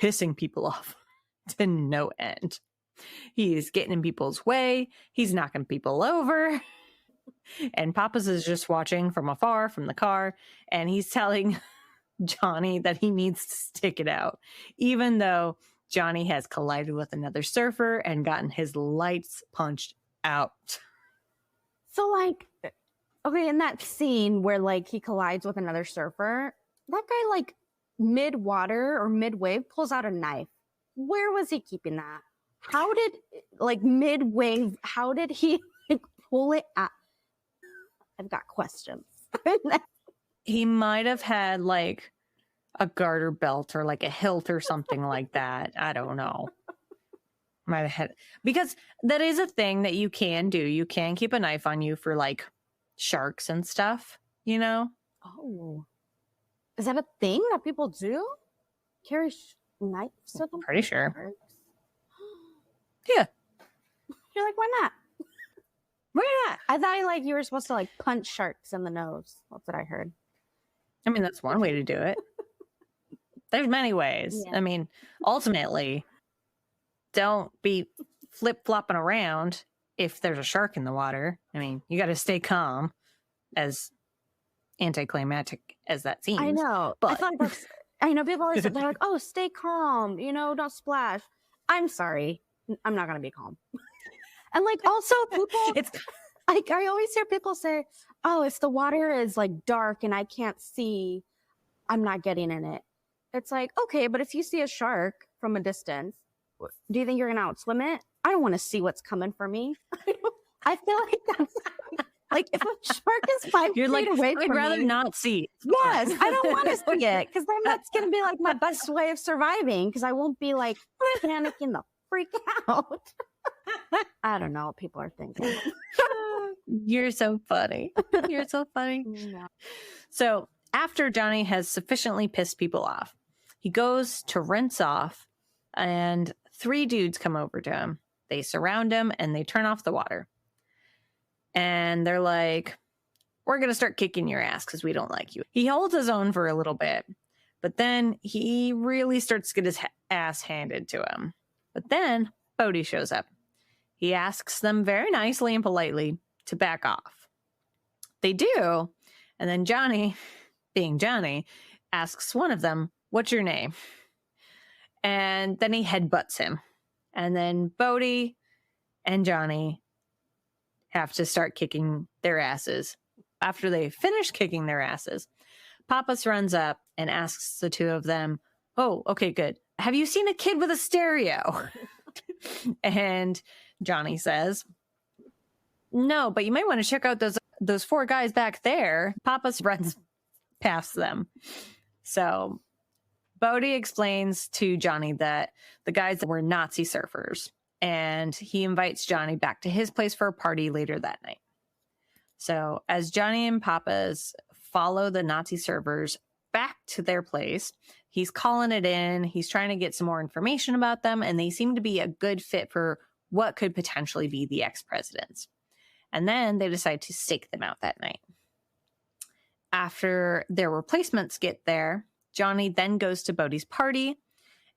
pissing people off to no end. He is getting in people's way. He's knocking people over. And Pappas is just watching from afar from the car, and he's telling Johnny that he needs to stick it out, even though Johnny has collided with another surfer and gotten his lights punched out. So, like, okay, in that scene where, like, he collides with another surfer, that guy, like, mid-water or mid-wave pulls out a knife. Where was he keeping that? How did, like, mid-wave, how did he, like, pull it out? I've got questions. He might have had, like, a garter belt or, like, a hilt or something like that. I don't know. Might have had, because that is a thing that you can do. You can keep a knife on you for, like, sharks and stuff, you know? Oh. Is that a thing that people do? Carry knives with them? Pretty sure. Yeah. You're like, why not? Why not? I thought like you were supposed to like punch sharks in the nose. That's what I heard. I mean, that's one way to do it. There's many ways. Yeah. I mean, ultimately, don't be flip-flopping around if there's a shark in the water. I mean, you got to stay calm, as anticlimactic as that seems. I know. But I know people always they're like, oh, stay calm, you know, don't splash. I'm sorry. I'm not going to be calm. And like also people, it's like I always hear people say, oh, if the water is like dark and I can't see, I'm not getting in it. It's like, okay, but if you see a shark from a distance, do you think you're going to outswim it? I don't want to see what's coming for me. I feel like that's like if a shark is 5 you're feet like, away I'd from rather me, not see. yes, I don't want to see it because then that's going to be like my best way of surviving because I won't be like panicking the freak out. I don't know what people are thinking. You're so funny. You're so funny. No. So after Johnny has sufficiently pissed people off, he goes to rinse off, and 3 dudes come over to him. They surround him and they turn off the water. And they're like, we're going to start kicking your ass because we don't like you. He holds his own for a little bit, but then he really starts to get his ass handed to him. But then Bodhi shows up. He asks them very nicely and politely to back off. They do. And then Johnny, being Johnny, asks one of them, what's your name? And then he headbutts him. And then Bodhi and Johnny have to start kicking their asses. After they finish kicking their asses, Pappas runs up and asks the 2 of them, oh, okay, good. Have you seen a kid with a stereo? And Johnny says, no, but you might want to check out those 4 guys back there. Pappas runs past them. So Bodhi explains to Johnny that the guys were Nazi surfers, and he invites Johnny back to his place for a party later that night. So as Johnny and Pappas follow the Nazi surfers back to their place, he's calling it in. He's trying to get some more information about them, and they seem to be a good fit for what could potentially be the ex-presidents. And then they decide to stake them out that night. After their replacements get there, Johnny then goes to Bodhi's party.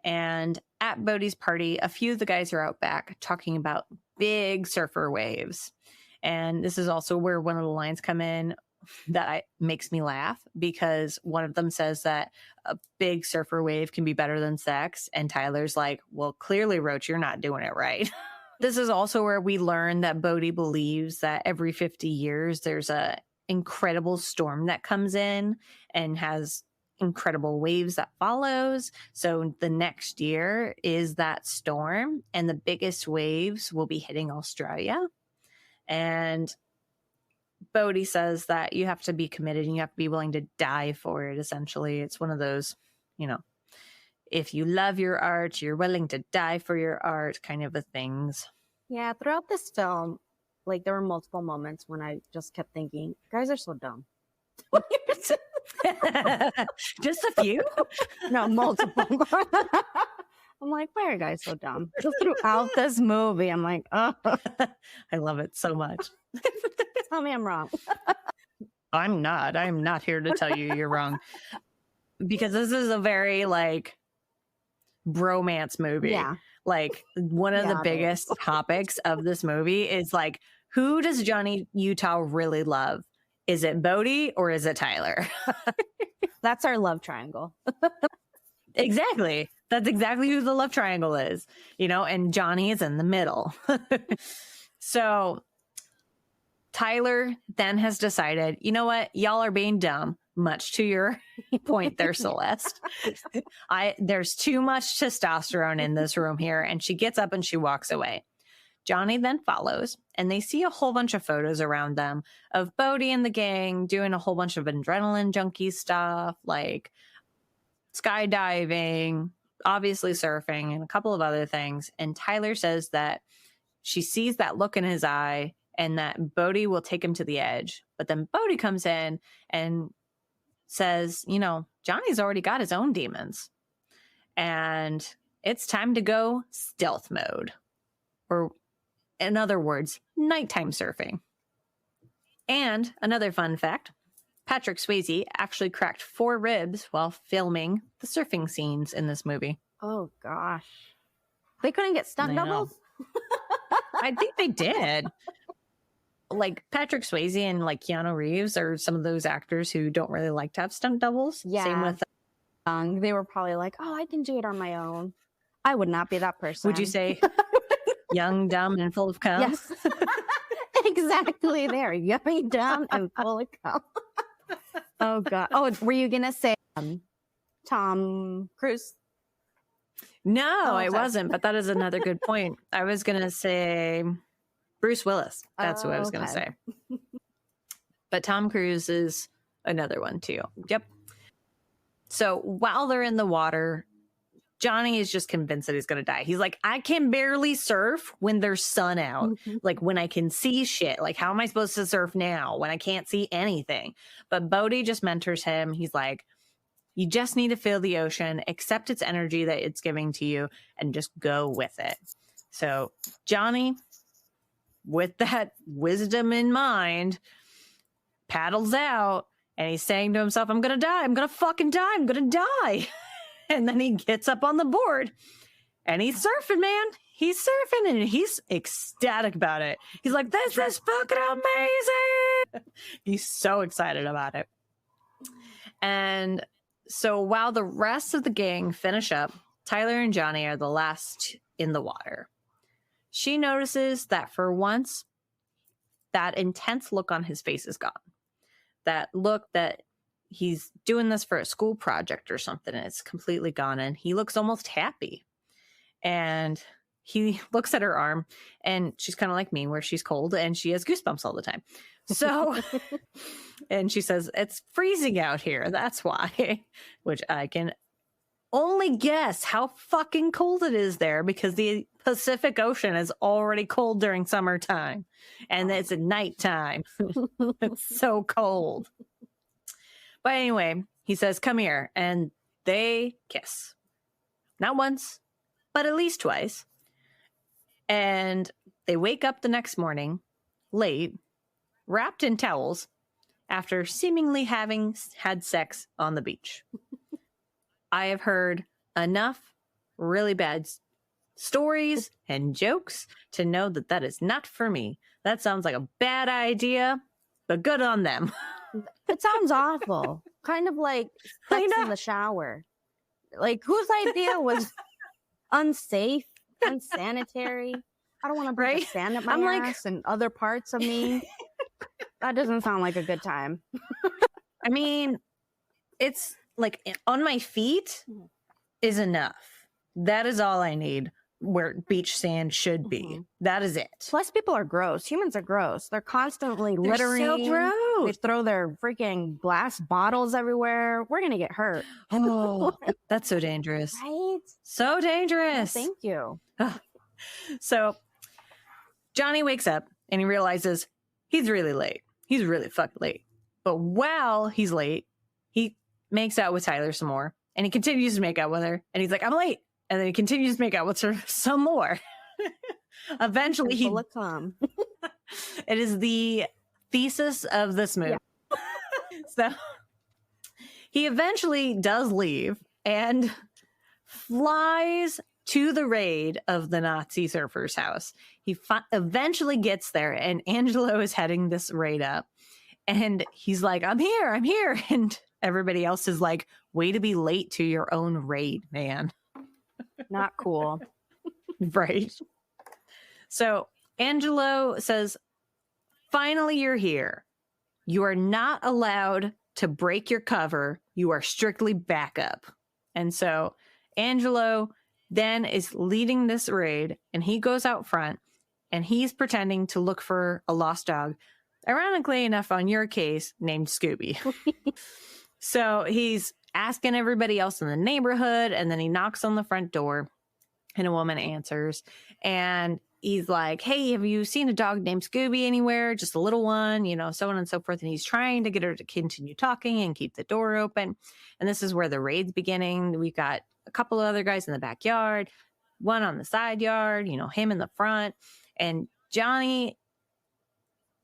And at Bodhi's party, a few of the guys are out back talking about big surfer waves. And this is also where one of the lines come in that makes me laugh, because one of them says that a big surfer wave can be better than sex. And Tyler's like, well, clearly, Roach, you're not doing it right. This is also where we learn that Bodhi believes that every 50 years there's a incredible storm that comes in and has incredible waves that follows. So the next year is that storm, and the biggest waves will be hitting Australia. And Bodhi says that you have to be committed and you have to be willing to die for it, essentially. It's one of those, you know, if you love your art, you're willing to die for your art kind of a things. Yeah, throughout this film, like there were multiple moments when I just kept thinking, guys are so dumb. Just a few? No, multiple. I'm like, why are you guys so dumb? Just throughout this movie, I'm like, oh, I love it so much. tell me I'm wrong. I'm not here to tell you you're wrong. Because this is a very like bromance movie. Yeah. Like one of the Yeah, it biggest topics of this movie is like, who does Johnny Utah really love? Is it Bodhi or is it Tyler? That's our love triangle. Exactly. That's exactly who the love triangle is, you know, and Johnny is in the middle. So Tyler then has decided, you know what? Y'all are being dumb, much to your point there, Celeste. There's too much testosterone in this room here. And she gets up and she walks away. Johnny then follows, and they see a whole bunch of photos around them of Bodhi and the gang doing a whole bunch of adrenaline junkie stuff, like skydiving, obviously surfing, and a couple of other things. And Tyler says that she sees that look in his eye and that Bodhi will take him to the edge. But then Bodhi comes in and says, you know, Johnny's already got his own demons. And it's time to go stealth mode. Or in other words, nighttime surfing. And another fun fact, Patrick Swayze actually cracked 4 ribs while filming the surfing scenes in this movie. Oh, gosh. They couldn't get stunt I know. doubles? I think they did. Like Patrick Swayze and like Keanu Reeves are some of those actors who don't really like to have stunt doubles. Yeah. Same with. They were probably like, oh, I can do it on my own. I would not be that person. Would you say young, dumb, and full of cum? Yes. Exactly there. Young, dumb, and full of cum. Oh, God. Oh, were you going to say Tom Cruise? No, I wasn't, but that is another good point. I was going to say Bruce Willis. That's what I was going to say. But Tom Cruise is another one too. Yep. So while they're in the water, Johnny is just convinced that he's going to die. He's like, I can barely surf when there's sun out. Like when I can see shit. Like, how am I supposed to surf now when I can't see anything? But Bodhi just mentors him. He's like, you just need to feel the ocean, accept its energy that it's giving to you, and just go with it. So Johnny, with that wisdom in mind, paddles out and he's saying to himself, I'm going to die. I'm going to fucking die. I'm going to die. And then he gets up on the board and he's surfing, man. He's surfing and he's ecstatic about it. He's like, this is fucking amazing. He's so excited about it. And so while the rest of the gang finish up, Tyler and Johnny are the last in the water. She notices that for once, that intense look on his face is gone. That look that he's doing this for a school project or something, and it's completely gone. And he looks almost happy. And he looks at her arm, and she's kind of like me, where she's cold and she has goosebumps all the time. So, and she says, it's freezing out here. That's why, which I can only guess how fucking cold it is there, because the Pacific Ocean is already cold during summertime and it's at nighttime. It's so cold. But anyway, he says, come here. And they kiss. Not once, but at least twice. And they wake up the next morning, late, wrapped in towels, after seemingly having had sex on the beach. I have heard enough really bad stories and jokes to know that that is not for me. That sounds like a bad idea, but good on them. It sounds awful. Kind of like sex in the shower. Like, whose idea was unsafe, unsanitary? I don't want to break sand up my ass and other parts of me. That doesn't sound like a good time. I mean, it's like on my feet is enough. That is all I need where beach sand should be. Mm-hmm. That is it. Plus, people are gross. Humans are gross. They're constantly littering. So gross. They throw their freaking glass bottles everywhere. We're going to get hurt. Oh, that's so dangerous. Right? So dangerous. Oh, thank you. So Johnny wakes up and he realizes he's really late. He's really fucking late. But while he's late, he makes out with Tyler some more, and he continues to make out with her, and he's like, I'm late. And then he continues to make out with her some more. Eventually, Full of cum. it is the thesis of this movie. Yeah. So he eventually does leave and flies to the raid of the Nazi surfer's house. He eventually gets there, and Angelo is heading this raid up. And he's like, I'm here. And everybody else is like, way to be late to your own raid, man. Not cool. Right. So Angelo says, finally, you're here. You are not allowed to break your cover. You are strictly backup. And so Angelo then is leading this raid, and he goes out front, and he's pretending to look for a lost dog, ironically enough, on your case, named Scooby. So he's asking everybody else in the neighborhood, and then he knocks on the front door, and a woman answers, and he's like, hey, have you seen a dog named Scooby anywhere? Just a little one, so on and so forth. And he's trying to get her to continue talking and keep the door open. And this is where the raid's beginning. We've got a couple of other guys in the backyard, one on the side yard, him in the front. And Johnny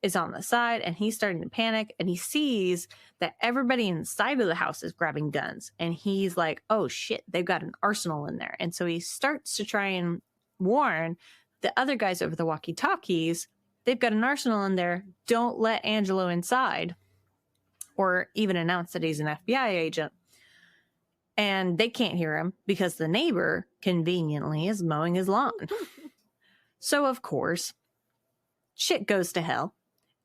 is on the side, and he's starting to panic, and he sees that everybody inside of the house is grabbing guns. And he's like, oh shit, they've got an arsenal in there. And so he starts to try and warn the other guys over the walkie-talkies, they've got an arsenal in there. Don't let Angelo inside, or even announce that he's an FBI agent. And they can't hear him because the neighbor conveniently is mowing his lawn. So, of course, shit goes to hell.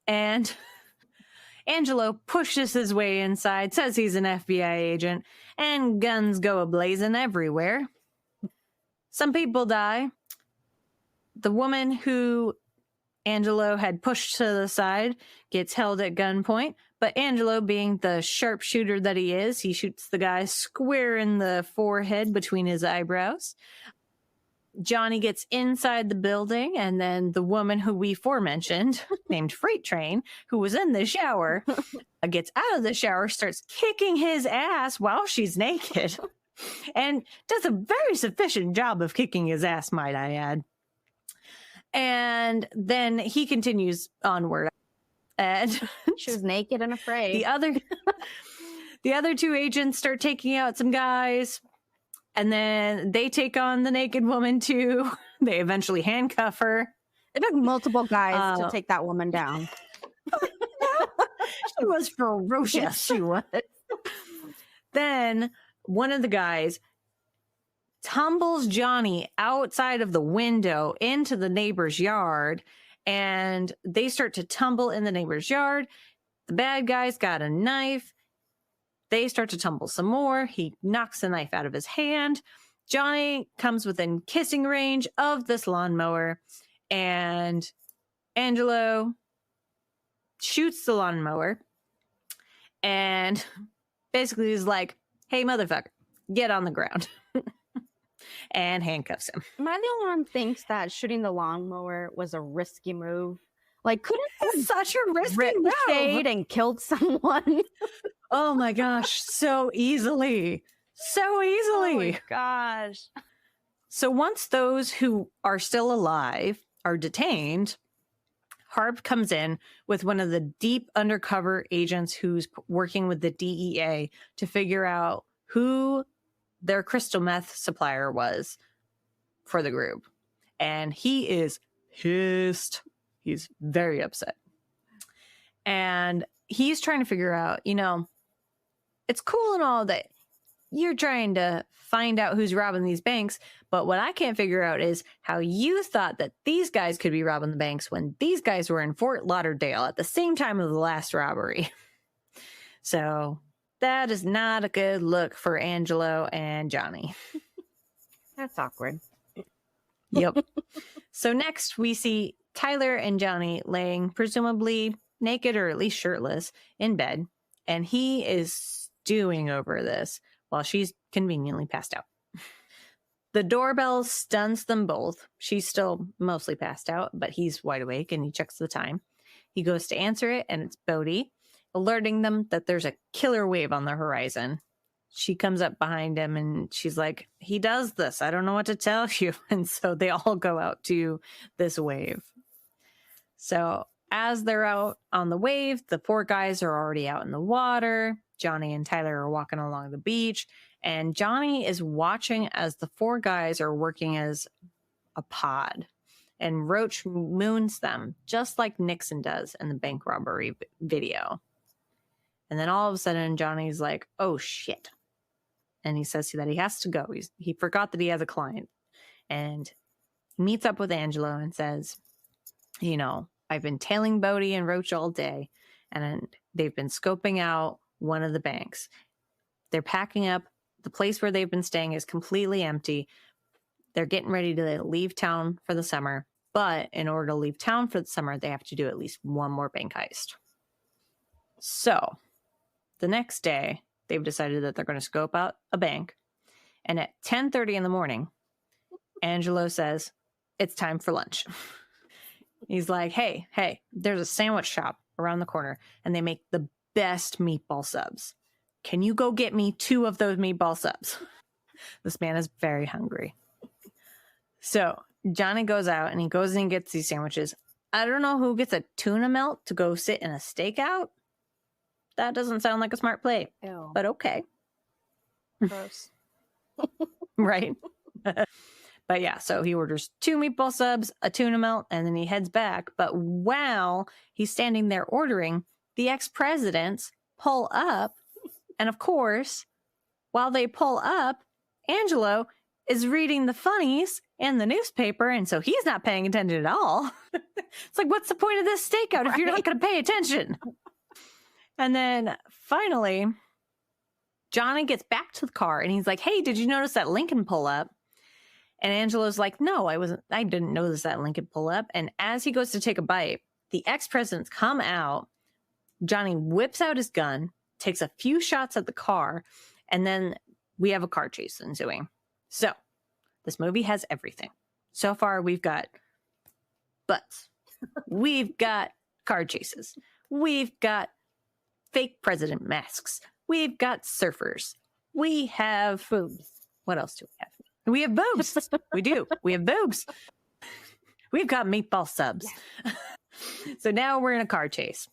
And Angelo pushes his way inside, says he's an FBI agent, and guns go ablazing everywhere. Some people die. The woman who Angelo had pushed to the side gets held at gunpoint, but Angelo, being the sharpshooter that he is, he shoots the guy square in the forehead between his eyebrows. Johnny gets inside the building, and then the woman who we forementioned, named Freight Train, who was in the shower, gets out of the shower, starts kicking his ass while she's naked, and does a very sufficient job of kicking his ass, might I add. And then he continues onward. And she was naked and afraid. The other two agents start taking out some guys, and then they take on the naked woman too. They eventually handcuff her. It took multiple guys to take that woman down. She was ferocious. She was. Then one of the guys tumbles Johnny outside of the window into the neighbor's yard, and they start to tumble in the neighbor's yard. The bad guy's got a knife. They start to tumble some more. He knocks the knife out of his hand. Johnny comes within kissing range of this lawnmower, and Angelo shoots the lawnmower and basically is like, hey, motherfucker, get on the ground. And handcuffs him. Am I the only one who thinks that shooting the lawnmower was a risky move? Like, couldn't it such a risky move and killed someone? Oh my gosh, so easily. So easily. Oh my gosh. So once those who are still alive are detained, Harp comes in with one of the deep undercover agents who's working with the DEA to figure out who their crystal meth supplier was for the group. And he is pissed. He's very upset. And he's trying to figure out, it's cool and all that you're trying to find out who's robbing these banks, but what I can't figure out is how you thought that these guys could be robbing the banks when these guys were in Fort Lauderdale at the same time of the last robbery. So that is not a good look for Angelo and Johnny. That's awkward. Yep. So next we see Tyler and Johnny laying presumably naked or at least shirtless in bed, and he is stewing over this while she's conveniently passed out. The doorbell stuns them both. She's still mostly passed out, but he's wide awake and he checks the time. He goes to answer it, and it's Bodie. alerting them that there's a killer wave on the horizon. She comes up behind him and she's like, he does this. I don't know what to tell you. And so they all go out to this wave. So as they're out on the wave, the 4 guys are already out in the water. Johnny and Tyler are walking along the beach. And Johnny is watching as the 4 guys are working as a pod. And Roach moons them, just like Nixon does in the bank robbery video. And then all of a sudden, Johnny's like, oh, shit. And he says that he has to go. He forgot that he has a client. And meets up with Angelo and says, you know, I've been tailing Bodie and Roach all day. And they've been scoping out one of the banks. They're packing up. The place where they've been staying is completely empty. They're getting ready to leave town for the summer. But in order to leave town for the summer, they have to do at least one more bank heist. So the next day, they've decided that they're going to scope out a bank. And at 10:30 in the morning, Angelo says, it's time for lunch. He's like, hey, there's a sandwich shop around the corner, and they make the best meatball subs. Can you go get me 2 of those meatball subs? This man is very hungry. So Johnny goes out, and he goes and gets these sandwiches. I don't know who gets a tuna melt to go sit in a stakeout. That doesn't sound like a smart play. Ew. But okay. Gross. Right. But yeah, so he orders 2 meatball subs, a tuna melt, and then he heads back. But while he's standing there ordering, the ex-presidents pull up. And of course, while they pull up, Angelo is reading the funnies and the newspaper. And so he's not paying attention at all. It's like, what's the point of this stakeout if you're not going to pay attention? And then finally, Johnny gets back to the car and he's like, hey, did you notice that Lincoln pull up? And Angelo's like, no, I didn't notice that Lincoln pull up. And as he goes to take a bite, the ex-presidents come out. Johnny whips out his gun, takes a few shots at the car, and then we have a car chase ensuing. So this movie has everything. So far, we've got butts. We've got car chases. We've got fake president masks. We've got surfers. We have boobs. What else do we have? We have boobs. We do. We have boobs. We've got meatball subs. Yeah. So now we're in a car chase.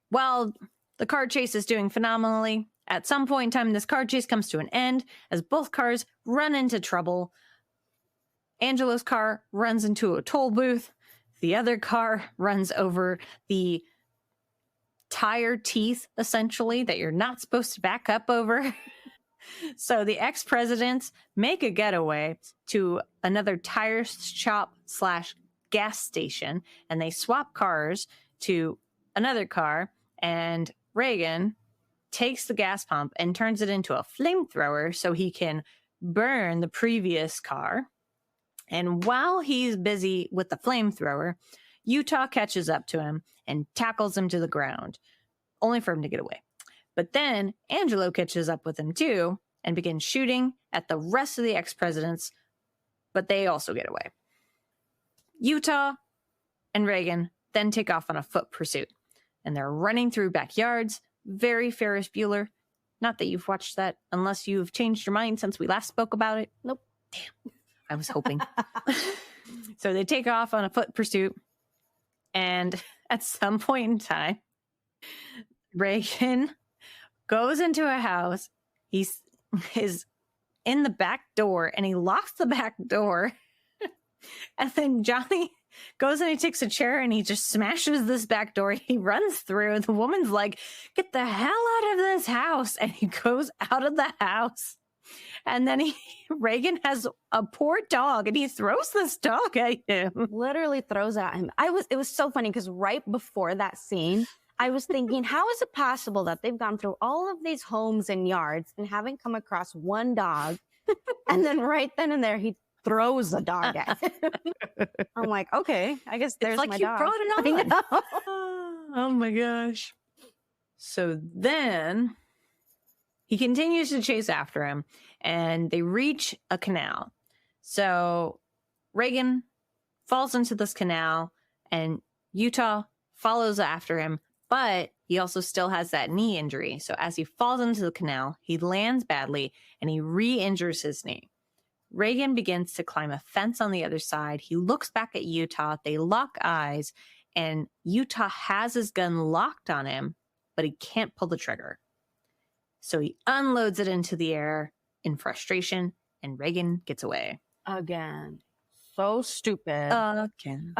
While the car chase is doing phenomenally, at some point in time, this car chase comes to an end as both cars run into trouble. Angelo's car runs into a toll booth. The other car runs over the tire teeth, essentially, that you're not supposed to back up over. So the ex-presidents make a getaway to another tire shop / gas station, and they swap cars to another car, and Reagan takes the gas pump and turns it into a flamethrower so he can burn the previous car. And while he's busy with the flamethrower, Utah catches up to him and tackles him to the ground, only for him to get away. But then Angelo catches up with him too and begins shooting at the rest of the ex-presidents, but they also get away. Utah and Reagan then take off on a foot pursuit, and they're running through backyards, very Ferris Bueller. Not that you've watched that unless you've changed your mind since we last spoke about it. Nope. Damn. I was hoping. So they take off on a foot pursuit, and at some point in time, Reagan goes into a house. He's in the back door, and he locks the back door. And then Johnny goes and he takes a chair and he just smashes this back door. He runs through. The woman's like, get the hell out of this house. And he goes out of the house. And then Reagan has a poor dog and he throws this dog at him. Literally throws at him. It was so funny because right before that scene, I was thinking, how is it possible that they've gone through all of these homes and yards and haven't come across one dog? And then right then and there, he throws a dog at him. I'm like, okay, I guess there's like my you dog. brought it on. Oh my gosh. So then he continues to chase after him, and they reach a canal. So Reagan falls into this canal, and Utah follows after him, but He also still has that knee injury. So as he falls into the canal, he lands badly and he re-injures his knee. Reagan begins to climb a fence on the other side. He looks back at Utah. They lock eyes, and Utah has his gun locked on him, but he can't pull the trigger. So he unloads it into the air in frustration, and Reagan gets away. Again. So stupid. Again.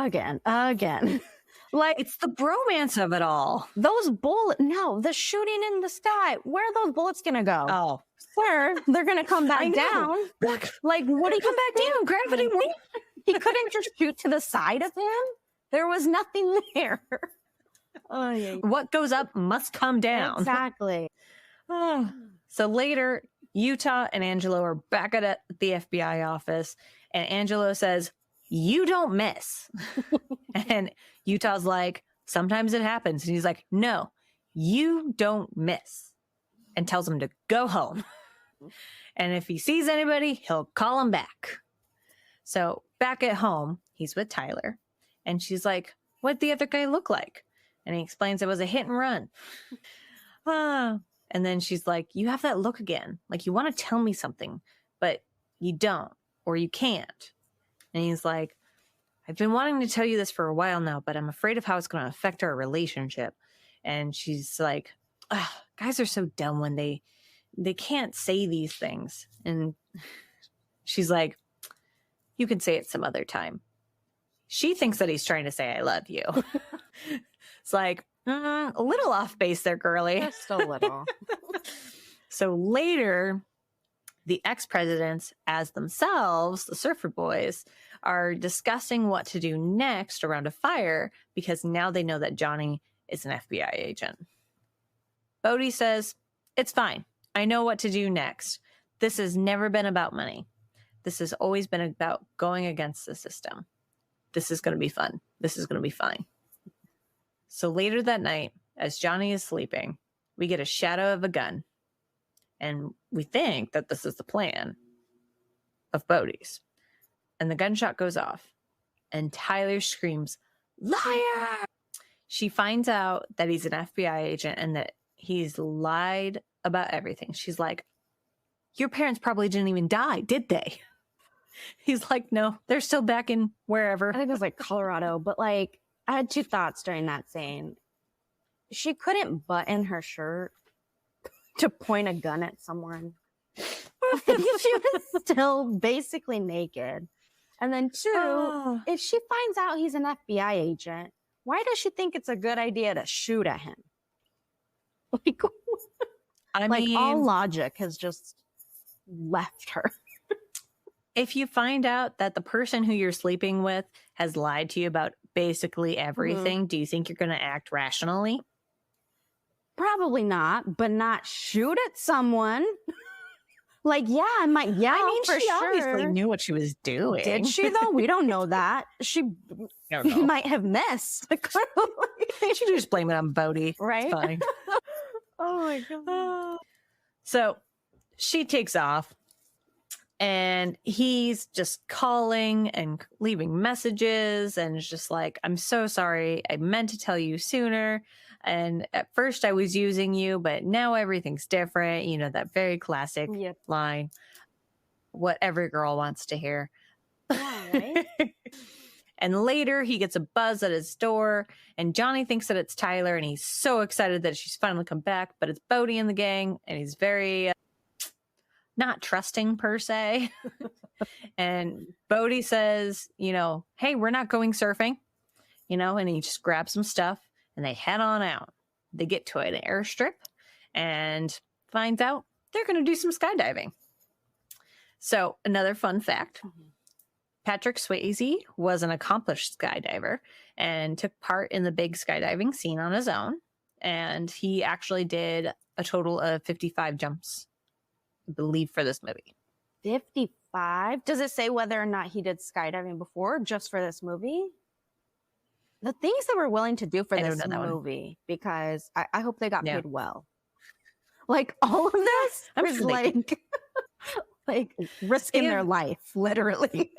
Like, It's the bromance of it all. those bullets, no, the shooting in the sky, where are those bullets gonna go? Oh, Sir, they're gonna come I back know. down. Like, what do you come back down. Gravity won't. He couldn't just shoot to the side of him. There was nothing there. Oh, yeah. What goes up must come down. Exactly. So later, Utah and Angelo are back at the FBI office, and Angelo says, "You don't miss." And Utah's like, "Sometimes it happens." And he's like, "No, you don't miss," and tells him to go home. And if he sees anybody, he'll call him back. So back at home, he's with Tyler, and she's like, "What'd the other guy look like?" And he explains it was a hit and run. And then she's like, "You have that look again. Like you want to tell me something, but you don't, or you can't." And he's like, "I've been wanting to tell you this for a while now, but I'm afraid of how it's going to affect our relationship." And she's like, "Guys are so dumb when they can't say these things." And she's like, "You can say it some other time." She thinks that he's trying to say, "I love you." It's like, a little off base there, girly. Just a little. So later, the ex-presidents, as themselves, the Surfer Boys, are discussing what to do next around a fire because now they know that Johnny is an FBI agent. Bodhi says, "It's fine. I know what to do next. This has never been about money. This has always been about going against the system. This is going to be fun. This is going to be fine." So later that night, as Johnny is sleeping, we get a shadow of a gun. And we think that this is the plan of Bodhi's. And the gunshot goes off. And Tyler screams, "Liar!" She finds out that he's an FBI agent and that he's lied about everything. She's like, "Your parents probably didn't even die, did they?" He's like, "No, they're still back in wherever." I think it was like Colorado, but like, I had two thoughts during that scene. She couldn't button her shirt to point a gun at someone. She was still basically naked. And then two, if she finds out he's an FBI agent, why does she think it's a good idea to shoot at him? Like, I like mean, all logic has just left her. if you find out that the person who you're sleeping with has lied to you about basically everything, do you think you're going to act rationally? Probably not, but not shoot at someone. Like, yeah, I might yell. I mean, for she sure. obviously knew what she was doing. Did she though? We don't know that. She don't know. might have missed. You should just blame it on Bodhi. Right? It's fine. Oh my god. So she takes off and he's just calling and leaving messages and is just like, "I'm so sorry. I meant to tell you sooner. And at first I was using you, but now everything's different." You know, that very classic Yep. line, what every girl wants to hear. Yeah, right? And later he gets a buzz at his door and Johnny thinks that it's Tyler and he's so excited that she's finally come back, but it's Bodhi and the gang and he's very not trusting per se. And Bodhi says, you know, "Hey, we're not going surfing," you know, and he just grabs some stuff and they head on out. They get to an airstrip and finds out they're going to do some skydiving. So another fun fact, Patrick Swayze was an accomplished skydiver and took part in the big skydiving scene on his own. And he actually did a total of 55 jumps, I believe, for this movie. 55? Does it say whether or not he did skydiving before, just for this movie? The things they were willing to do for I don't this know that one. movie, because I hope they got Yeah. paid well. Like, all of this I'm was sure they like, like risking They their have- life, literally.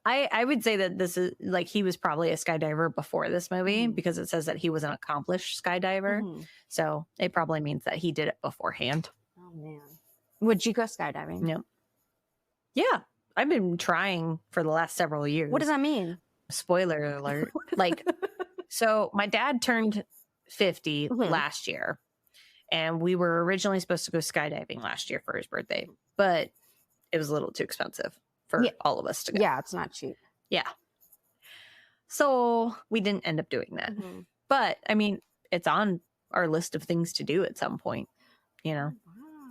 I would say that this is like he was probably a skydiver before this movie because it says that he was an accomplished skydiver. Mhm. So it probably means that he did it beforehand. Oh man. Would you go skydiving? No. Yeah. I've been trying for the last several years. What does that mean? Spoiler alert. Like, so my dad turned 50 Mhm. last year, and we were originally supposed to go skydiving last year for his birthday, but it was a little too expensive for all of us to go. Yeah, it's not cheap. Yeah. So we didn't end up doing that. Mhm. But I mean, it's on our list of things to do at some point, you know?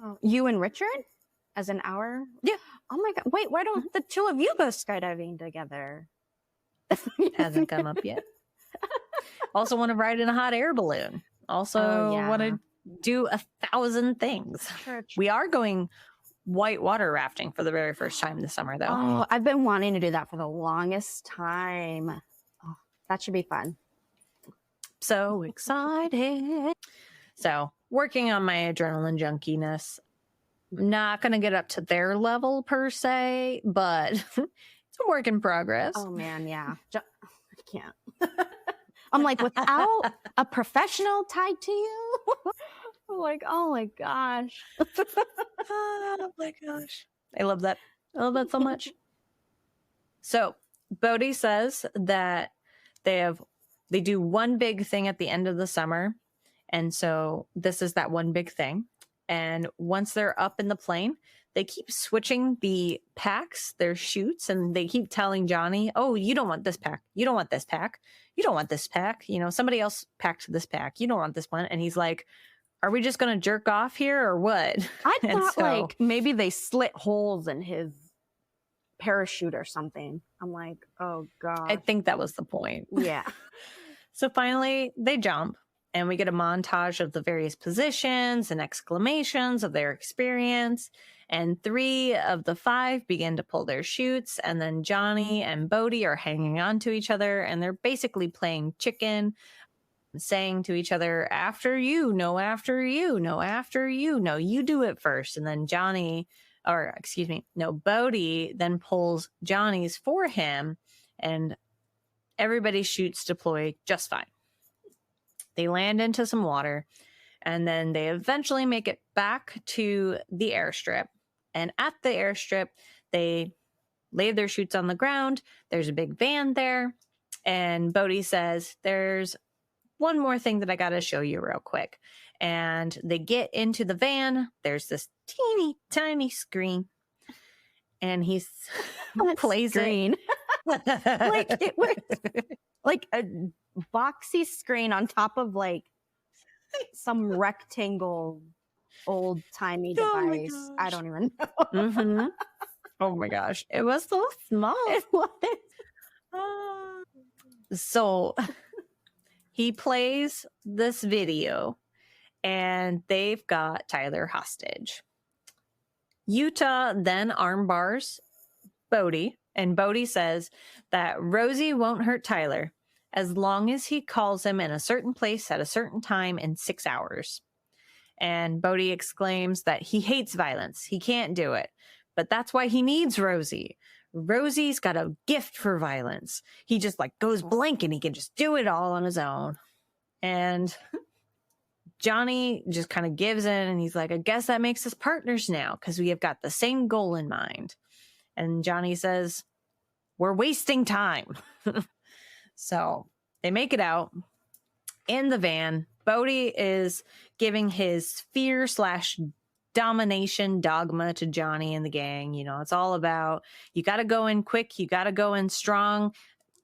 Wow. You and Richard? As an hour? Yeah. Oh my God. Wait, why don't the two of you go skydiving together? Hasn't come up yet. Also want to ride in a hot air balloon. Also want to do 1,000 things. Church. We are going white water rafting for the very first time this summer, though. Oh, I've been wanting to do that for the longest time. Oh, that should be fun. So excited. So working on my adrenaline junkiness. Not going to get up to their level per se, but it's a work in progress. Oh man, yeah. I can't. I'm like, without a professional tied to you? I'm like, oh my gosh. Oh my gosh. I love that. I love that so much. So Bodhi says that they do one big thing at the end of the summer. And so this is that one big thing. And once they're up in the plane, they keep switching the packs, their chutes, and they keep telling Johnny, oh, you don't want this pack. You don't want this pack. You don't want this pack. You know, somebody else packed this pack. You don't want this one. And he's like, are we just going to jerk off here or what? I thought like maybe they slit holes in his parachute or something. I'm like, oh God. I think that was the point. Yeah. So finally they jump. And we get a montage of the various positions and exclamations of their experience. And 3 of the 5 begin to pull their chutes. And then Johnny and Bodhi are hanging on to each other. And they're basically playing chicken, saying to each other, after you, no, after you, no, after you, no, you do it first. And then Bodhi then pulls Johnny's for him. And everybody's chutes deploy just fine. They land into some water, and then they eventually make it back to the airstrip. And at the airstrip, they lay their chutes on the ground. There's a big van there. And Bodhi says, there's one more thing that I got to show you real quick. And they get into the van. There's this teeny tiny screen. And he plays screen. Like it was like a boxy screen on top of like some rectangle old timey device. I don't even know. Mm-hmm. Oh my gosh. It was so small. It was. So he plays this video and they've got Tyler hostage. Utah then armbars Bodhi, and Bodhi says that Rosie won't hurt Tyler as long as he calls him in a certain place at a certain time in 6 hours. And Bodhi exclaims that he hates violence. He can't do it. But that's why he needs Rosie. Rosie's got a gift for violence. He just like goes blank and he can just do it all on his own. And Johnny just kind of gives in and he's like, I guess that makes us partners now because we have got the same goal in mind. And Johnny says, we're wasting time. So they make it out in the van. Bodhi is giving his fear/domination dogma to Johnny and the gang. You know, it's all about you got to go in quick. You got to go in strong.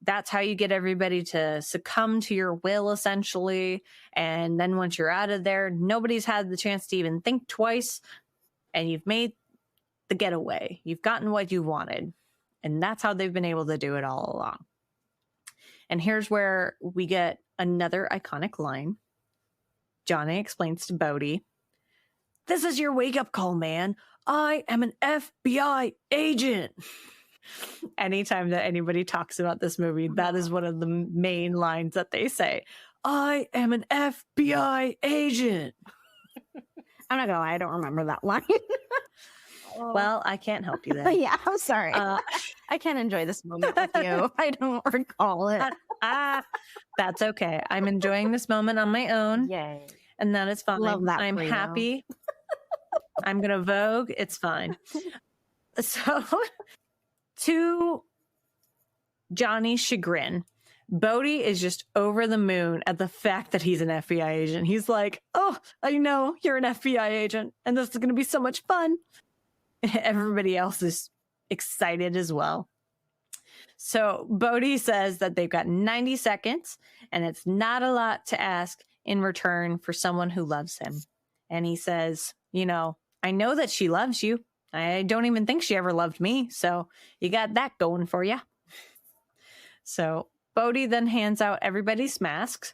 That's how you get everybody to succumb to your will, essentially. And then once you're out of there, nobody's had the chance to even think twice. And you've made the getaway. You've gotten what you wanted. And that's how they've been able to do it all along. And here's where we get another iconic line. Johnny explains to Bodhi, this is your wake-up call, man. I am an FBI agent. Anytime that anybody talks about this movie, that is one of the main lines that they say. I am an FBI agent. I'm not gonna lie, I don't remember that line. Well, I can't help you there. Yeah, I'm sorry. Uh, I can't enjoy this moment with you. I don't recall it. That's okay. I'm enjoying this moment on my own. Yay. And that is fine. Love that I'm for you. happy. I'm going to Vogue. It's fine. So, to Johnny's chagrin, Bodhi is just over the moon at the fact that he's an FBI agent. He's like, oh, I know you're an FBI agent, and this is going to be so much fun. Everybody else is excited as well. So Bodhi says that they've got 90 seconds, and it's not a lot to ask in return for someone who loves him. And he says, I know that she loves you. I don't even think she ever loved me. So you got that going for you. So Bodhi then hands out everybody's masks,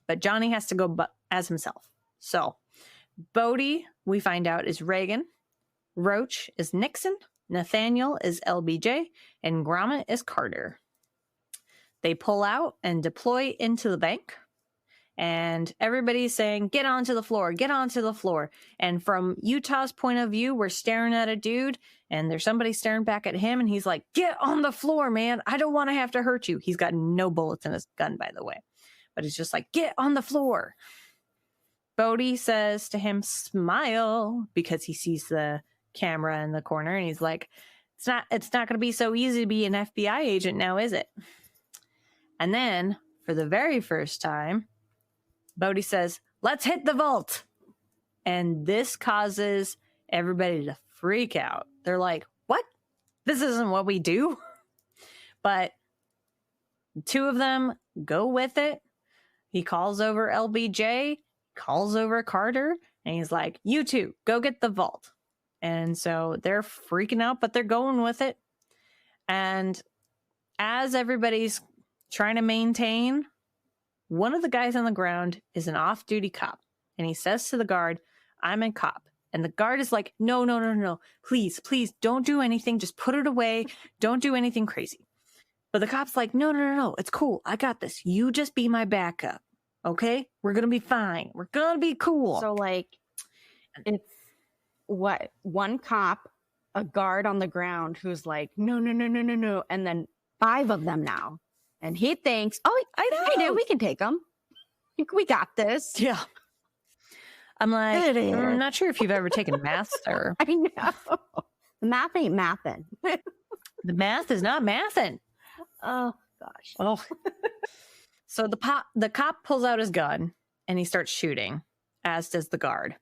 but Johnny has to go as himself. So Bodhi, we find out, is Reagan. Roach is Nixon. Nathaniel is LBJ. And Gromit is Carter. They pull out and deploy into the bank. And everybody's saying, get onto the floor, get onto the floor. And from Utah's point of view, we're staring at a dude and there's somebody staring back at him. And he's like, get on the floor, man. I don't want to have to hurt you. He's got no bullets in his gun, by the way. But he's just like, get on the floor. Bodhi says to him, smile, because he sees the camera in the corner. And he's like, it's not going to be so easy to be an FBI agent now, is it? And then for the very first time, Bodhi says, let's hit the vault. And this causes everybody to freak out. They're like, what? This isn't what we do. But two of them go with it. He calls over LBJ, calls over Carter, and he's like, you two, go get the vault. And so they're freaking out, but they're going with it. And as everybody's trying to maintain, one of the guys on the ground is an off-duty cop. And he says to the guard, I'm a cop. And the guard is like, no. Please, don't do anything. Just put it away. Don't do anything crazy. But the cop's like, no. It's cool. I got this. You just be my backup. Okay? We're going to be fine. We're going to be cool. So, it's what? One cop, a guard on the ground who's like, no. And then 5 of them now. And he thinks, oh, I know, we can take them. We got this. Yeah. I'm like, I'm not sure if you've ever taken math, sir. I know. The math ain't mathing. The math is not mathing. Oh, gosh. Oh. So the cop pulls out his gun and he starts shooting, as does the guard.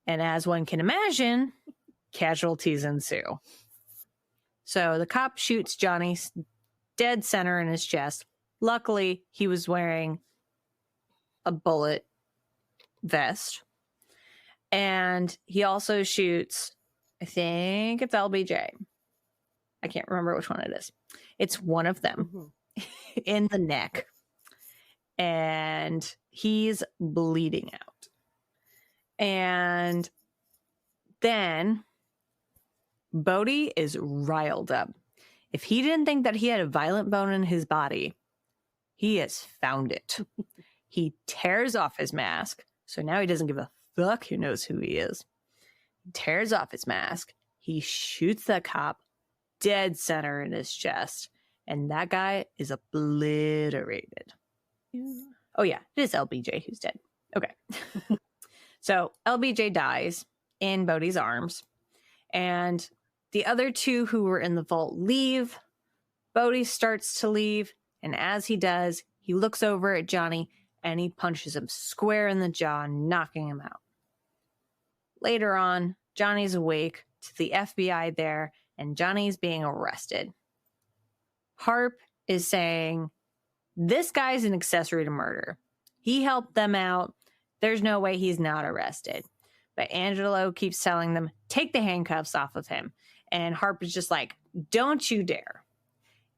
And as one can imagine, casualties ensue. So the cop shoots Johnny dead center in his chest. Luckily, he was wearing a bullet vest. And he also shoots, I think it's LBJ. I can't remember which one it is. It's one of them in the neck. And he's bleeding out. And then Bodhi is riled up. If he didn't think that he had a violent bone in his body, he has found it. He tears off his mask. So now he doesn't give a fuck who knows who he is. He tears off his mask. He shoots the cop dead center in his chest. And that guy is obliterated. Oh, yeah, it is LBJ who's dead. Okay. So LBJ dies in Bodhi's arms. And the other 2 who were in the vault leave. Bodhi starts to leave. And as he does, he looks over at Johnny and he punches him square in the jaw, knocking him out. Later on, Johnny's awake to the FBI there, and Johnny's being arrested. Harp is saying, this guy's an accessory to murder. He helped them out. There's no way he's not arrested. But Angelo keeps telling them, take the handcuffs off of him. And Harp is just like, don't you dare.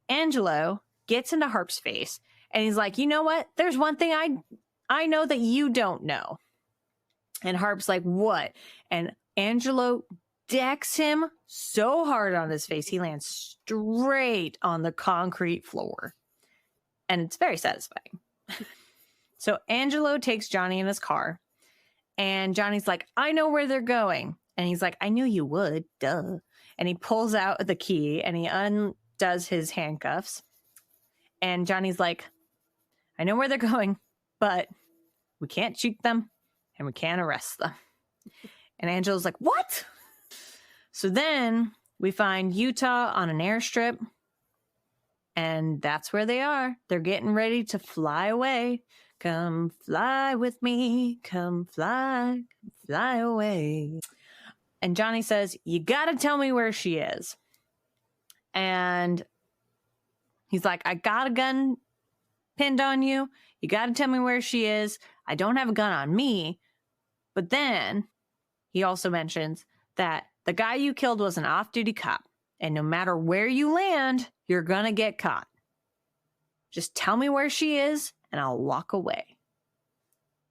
Angelo gets into Harp's face and he's like, you know what? There's one thing I know that you don't know. And Harp's like, what? And Angelo decks him so hard on his face, he lands straight on the concrete floor. And it's very satisfying. So Angelo takes Johnny in his car. And Johnny's like, I know where they're going. And he's like, I knew you would, duh. And he pulls out the key and he undoes his handcuffs. And Johnny's like, I know where they're going, but we can't shoot them and we can't arrest them. And Angela's like, what? So then we find Utah on an airstrip. And that's where they are. They're getting ready to fly away. Come fly with me. Come fly away. And Johnny says, you got to tell me where she is. And he's like, I got a gun pinned on you. You got to tell me where she is. I don't have a gun on me. But then he also mentions that the guy you killed was an off-duty cop. And no matter where you land, you're going to get caught. Just tell me where she is and I'll walk away.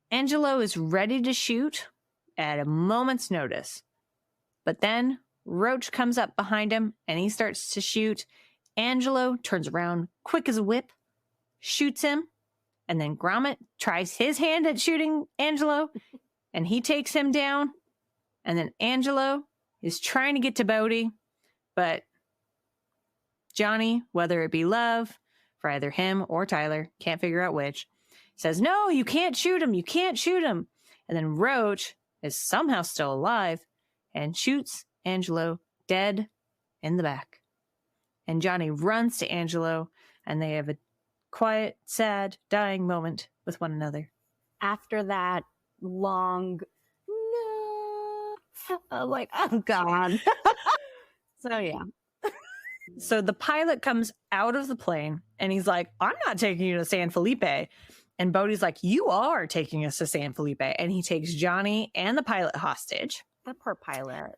Angelo is ready to shoot at a moment's notice. But then Roach comes up behind him and he starts to shoot. Angelo turns around quick as a whip, shoots him. And then Gromit tries his hand at shooting Angelo and he takes him down. And then Angelo is trying to get to Bodhi. But Johnny, whether it be love for either him or Tyler, can't figure out which, says, no, you can't shoot him. You can't shoot him. And then Roach is somehow still alive and shoots Angelo dead in the back. And Johnny runs to Angelo and they have a quiet, sad, dying moment with one another. After that long, no, like, oh God. So yeah. So the pilot comes out of the plane and he's like, I'm not taking you to San Felipe. And Bodhi's like, you are taking us to San Felipe. And he takes Johnny and the pilot hostage. The poor pilot.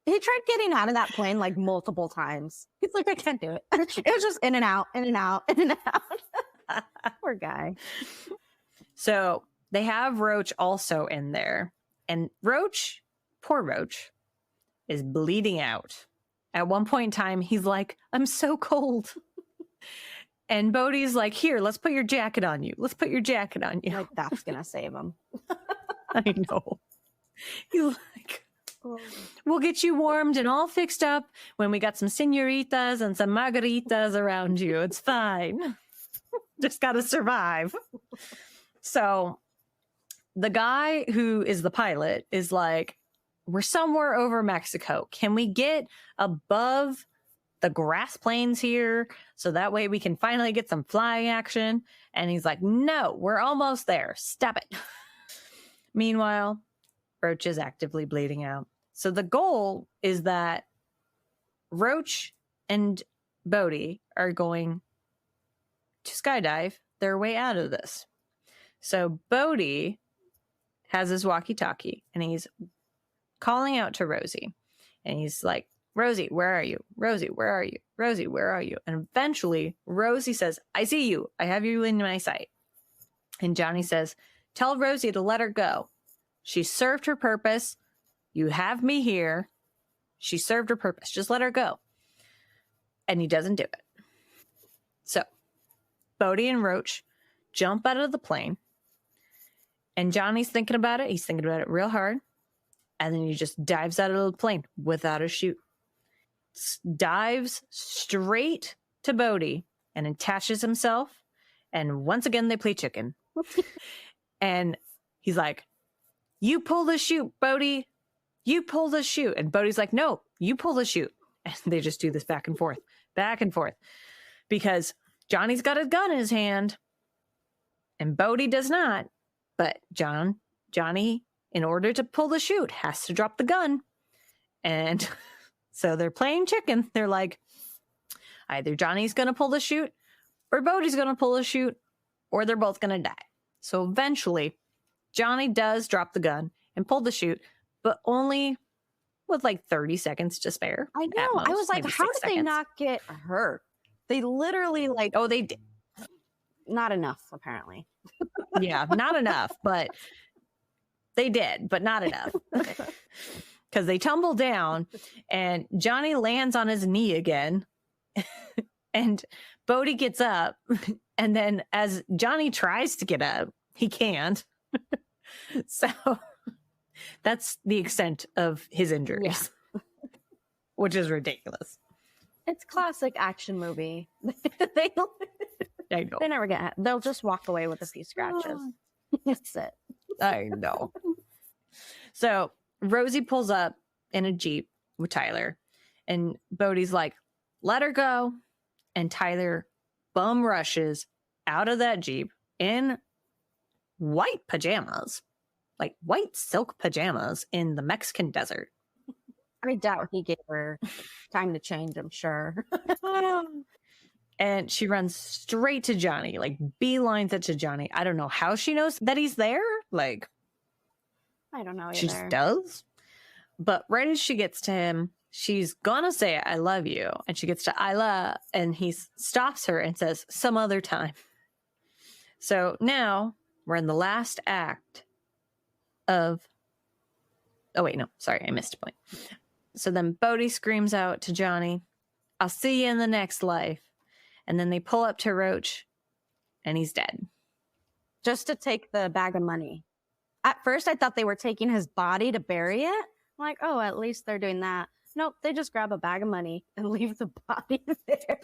He tried getting out of that plane like multiple times. He's like, I can't do it. It was just in and out, in and out, in and out. Poor guy. So they have Roach also in there. And Roach, poor Roach, is bleeding out. At one point in time, he's like, I'm so cold. And Bodhi's like, here, let's put your jacket on you. Let's put your jacket on you. Like, that's going to save him. I know. He's like, we'll get you warmed and all fixed up when we got some senoritas and some margaritas around you. It's fine. Just got to survive. So the guy who is the pilot is like, we're somewhere over Mexico. Can we get above the grass plains here so that way we can finally get some flying action? And he's like, no, we're almost there. Stop it. Meanwhile, Roach is actively bleeding out. So the goal is that Roach and Bodhi are going to skydive their way out of this. So Bodhi has his walkie-talkie and he's calling out to Rosie. And he's like, Rosie, where are you? Rosie, where are you? Rosie, where are you? And eventually Rosie says, I see you. I have you in my sight. And Johnny says, tell Rosie to let her go. She served her purpose. You have me here. She served her purpose. Just let her go. And he doesn't do it. So Bodhi and Roach jump out of the plane. And Johnny's thinking about it. He's thinking about it real hard. And then he just dives out of the plane without a chute. Dives straight to Bodhi and attaches himself. And once again, they play chicken. And he's like, you pull the chute, Bodhi. You pull the chute. And Bodhi's like, no, you pull the chute. And they just do this back and forth. Because Johnny's got a gun in his hand. And Bodhi does not. But Johnny, in order to pull the chute, has to drop the gun. And so they're playing chicken. They're like, either Johnny's going to pull the chute or Bodhi's going to pull the chute or they're both going to die. So eventually, Johnny does drop the gun and pull the chute, but only with like 30 seconds to spare. I know. Most, I was like, how did they not get hurt? They literally like, oh, they did. Not enough, apparently. Yeah, not enough, but they did, but not enough. Because they tumble down and Johnny lands on his knee again. And Bodhi gets up. And then as Johnny tries to get up, he can't. So That's the extent of his injuries, which is ridiculous. It's classic action movie. I know. They never get. They'll just walk away with a few scratches. That's it. I know. So Rosie pulls up in a Jeep with Tyler, and Bodhi's like, let her go. And Tyler bum rushes out of that Jeep in white pajamas, like white silk pajamas in the Mexican desert. I doubt he gave her time to change, I'm sure. And she runs straight to Johnny, like beelines it to Johnny. I don't know how she knows that he's there. Like, I don't know either. she just does. But right as she gets to him, she's gonna say, I love you. And she gets to Isla, and he stops her and says, some other time. So now we're in the last act of... Oh, wait, no. Sorry, I missed a point. So then Bodhi screams out to Johnny, I'll see you in the next life. And then they pull up to Roach, and he's dead. Just to take the bag of money. At first, I thought they were taking his body to bury it. I'm like, oh, at least they're doing that. Nope, they just grab a bag of money and leave the body there.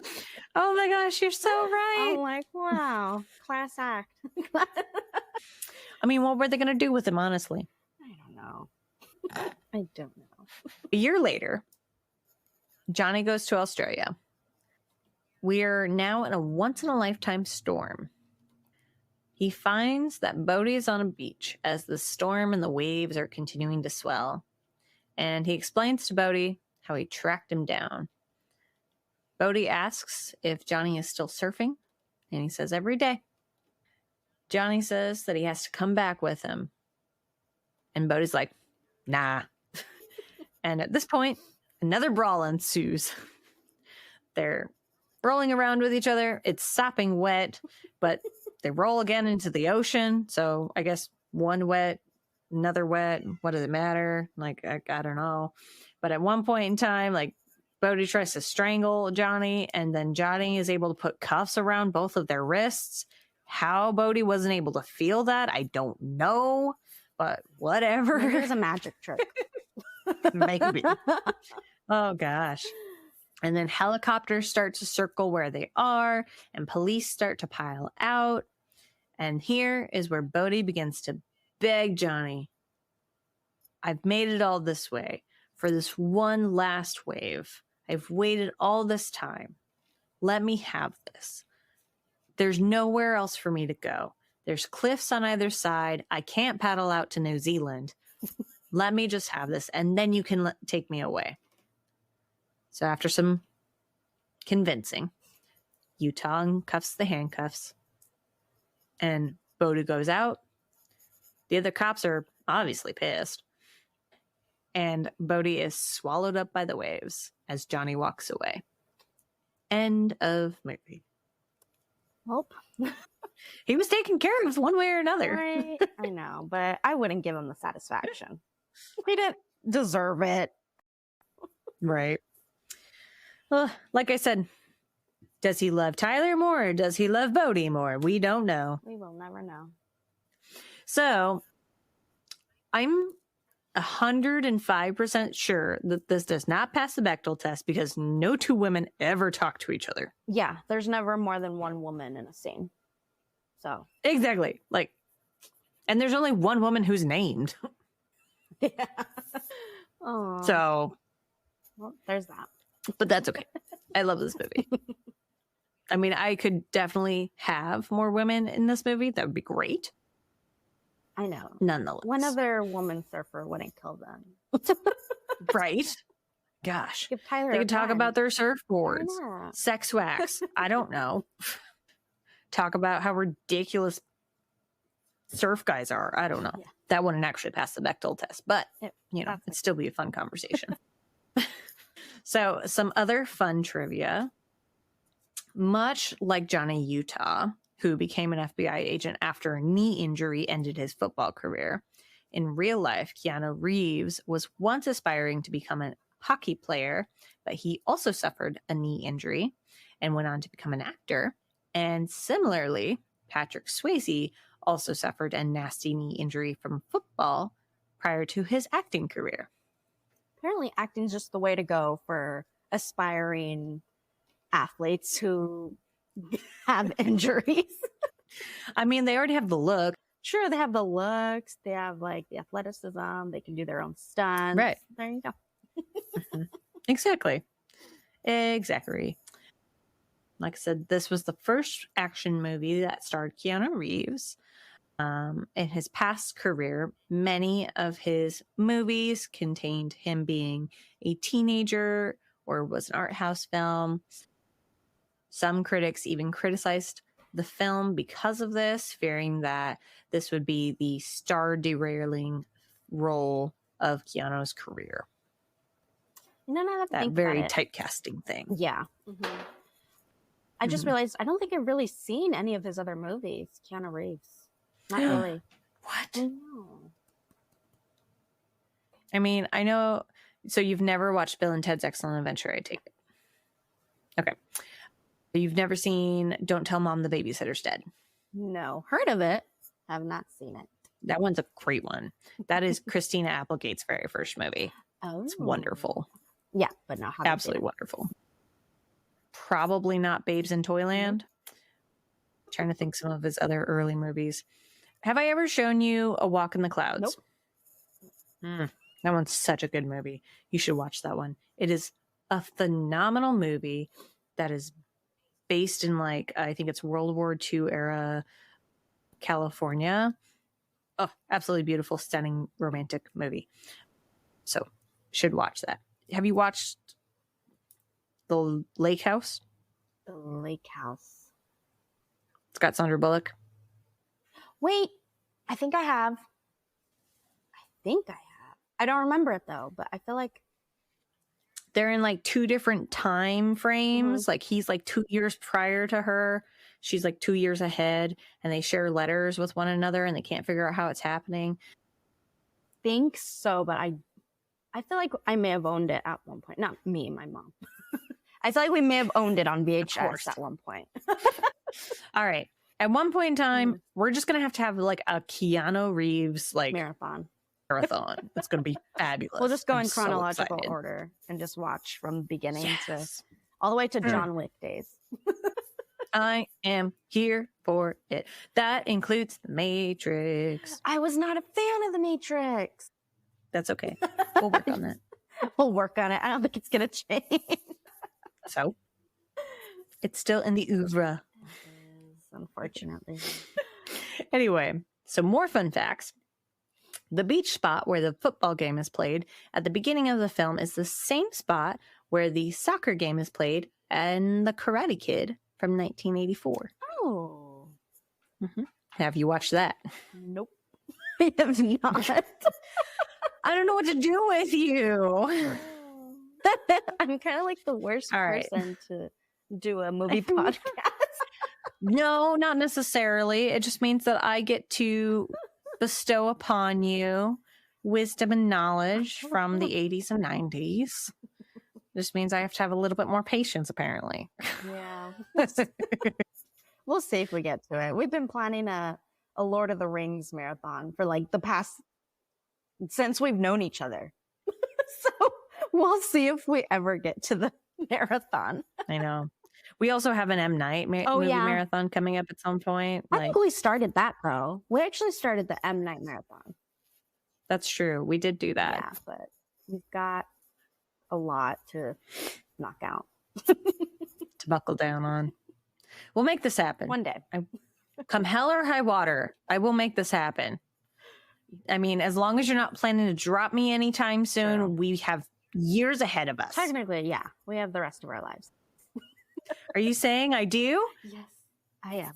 Oh my gosh, you're so right. I'm like, wow, class act. I mean, what were they going to do with him, honestly? I don't know. I don't know. A year later, Johnny goes to Australia. We're now in a once-in-a-lifetime storm. He finds that Bodhi is on a beach as the storm and the waves are continuing to swell. And he explains to Bodhi how he tracked him down. Bodhi asks if Johnny is still surfing, and he says every day. Johnny says that he has to come back with him. And Bodhi's like, nah. And at this point, another brawl ensues. They're rolling around with each other. It's sopping wet, but they roll again into the ocean. So I guess one wet, another wet. What does it matter? Like, I don't know. But at one point in time, like, Bodhi tries to strangle Johnny, and then Johnny is able to put cuffs around both of their wrists. How Bodhi wasn't able to feel that, I don't know. But whatever. There's a magic trick. Maybe. Oh, gosh. And then helicopters start to circle where they are, and police start to pile out. And here is where Bodhi begins to beg Johnny, I've made it all this way for this one last wave. I've waited all this time. Let me have this. There's nowhere else for me to go. There's cliffs on either side. I can't paddle out to New Zealand. Let me just have this, and then you can take me away. So after some convincing, Utah uncuffs the handcuffs, and Bodhi goes out. The other cops are obviously pissed, and Bodhi is swallowed up by the waves as Johnny walks away. End of movie. Well, he was taken care of one way or another. right? I know, but I wouldn't give him the satisfaction. He didn't deserve it. Right. Well, like I said, does he love Tyler more or does he love Bodhi more? We don't know. We will never know. So I'm 105% sure that this does not pass the Bechdel test because no two women ever talk to each other. Yeah, there's never more than one woman in a scene. So exactly. Like, and there's only one woman who's named. yeah. Oh. So well, there's that. But that's okay. I love this movie. I mean, I could definitely have more women in this movie. That would be great. I know. Nonetheless. One other woman surfer wouldn't kill them. Right? Gosh. Give Tyler they could talk about their surfboards, Yeah. sex wax. I don't know. Talk about how ridiculous surf guys are. I don't know. Yeah. That wouldn't actually pass the Bechdel test, but, you know, That's it'd still be a fun conversation. So some other fun trivia. Much like Johnny Utah, who became an FBI agent after a knee injury ended his football career, in real life, Keanu Reeves was once aspiring to become a hockey player, but he also suffered a knee injury and went on to become an actor. And similarly, Patrick Swayze also suffered a nasty knee injury from football, prior to his acting career. Apparently, acting's just the way to go for aspiring athletes who have injuries. I mean, they already have the look. Sure, they have the looks, they have like the athleticism, they can do their own stunts. Right. There you go. Exactly. Like I said, this was the first action movie that starred Keanu Reeves. In his past career, many of his movies contained him being a teenager or was an art house film. Some critics even criticized the film because of this, fearing that this would be the star derailing role of Keanu's career. No, I have to That think very about it. typecasting thing. Yeah. I just realized I don't think I've really seen any of his other movies. Keanu Reeves. Not really. What? I know. I mean, I know. So you've never watched Bill and Ted's Excellent Adventure, I take it. Okay. You've never seen Don't Tell Mom the Babysitter's Dead. No. Heard of it. Have not seen it. That one's a great one. That is Christina Applegate's very first movie. Oh. It's wonderful. Yeah, but no. Absolutely wonderful. Probably not Babes in Toyland. Trying to think some of his other early movies. Have I ever shown you A Walk in the Clouds? Nope. That one's such a good movie. You should watch that one. It is a phenomenal movie that is based in like, I think it's World War II era California. Oh, absolutely beautiful, stunning, romantic movie. So, should watch that. Have you watched The Lake House? The Lake House. It's got Sandra Bullock. Wait, I think I have. I don't remember it though, but I feel like they're in like two different time frames. Like he's like 2 years prior to her. She's like 2 years ahead, and they share letters with one another and they can't figure out how it's happening. Think so, but I feel like I may have owned it at one point. Not me, my mom. I feel like we may have owned it on VHS at one point. All right. At one point in time, we're just going to have like a Keanu Reeves like marathon. It's going to be fabulous. We'll just go in chronological order and just watch from the beginning to all the way to John Wick days. I am here for it. That includes The Matrix. I was not a fan of The Matrix. That's okay. We'll work on that. We'll work on it. I don't think it's going to change. So, it's still in the oeuvre. Unfortunately. Anyway, so more fun facts. The beach spot where the football game is played at the beginning of the film is the same spot where the soccer game is played in The Karate Kid from 1984. Oh. Have you watched that? Nope. I have not. I don't know what to do with you. I'm kind of like the worst person to do a movie podcast. No, not necessarily. It just means that I get to bestow upon you wisdom and knowledge from the 80s and 90s. Just means I have to have a little bit more patience, apparently. Yeah. We'll see if we get to it. We've been planning a Lord of the Rings marathon for like the past, since we've known each other. So we'll see if we ever get to the marathon. I know. We also have an M. Night movie marathon coming up at some point. I think we started that, though. We actually started the M. Night marathon. That's true. We did do that. Yeah, but we've got a lot to knock out. To buckle down on. We'll make this happen. One day. Come hell or high water, I will make this happen. I mean, as long as you're not planning to drop me anytime soon, we have years ahead of us. Technically, yeah. We have the rest of our lives. Are you saying I do? Yes, I am.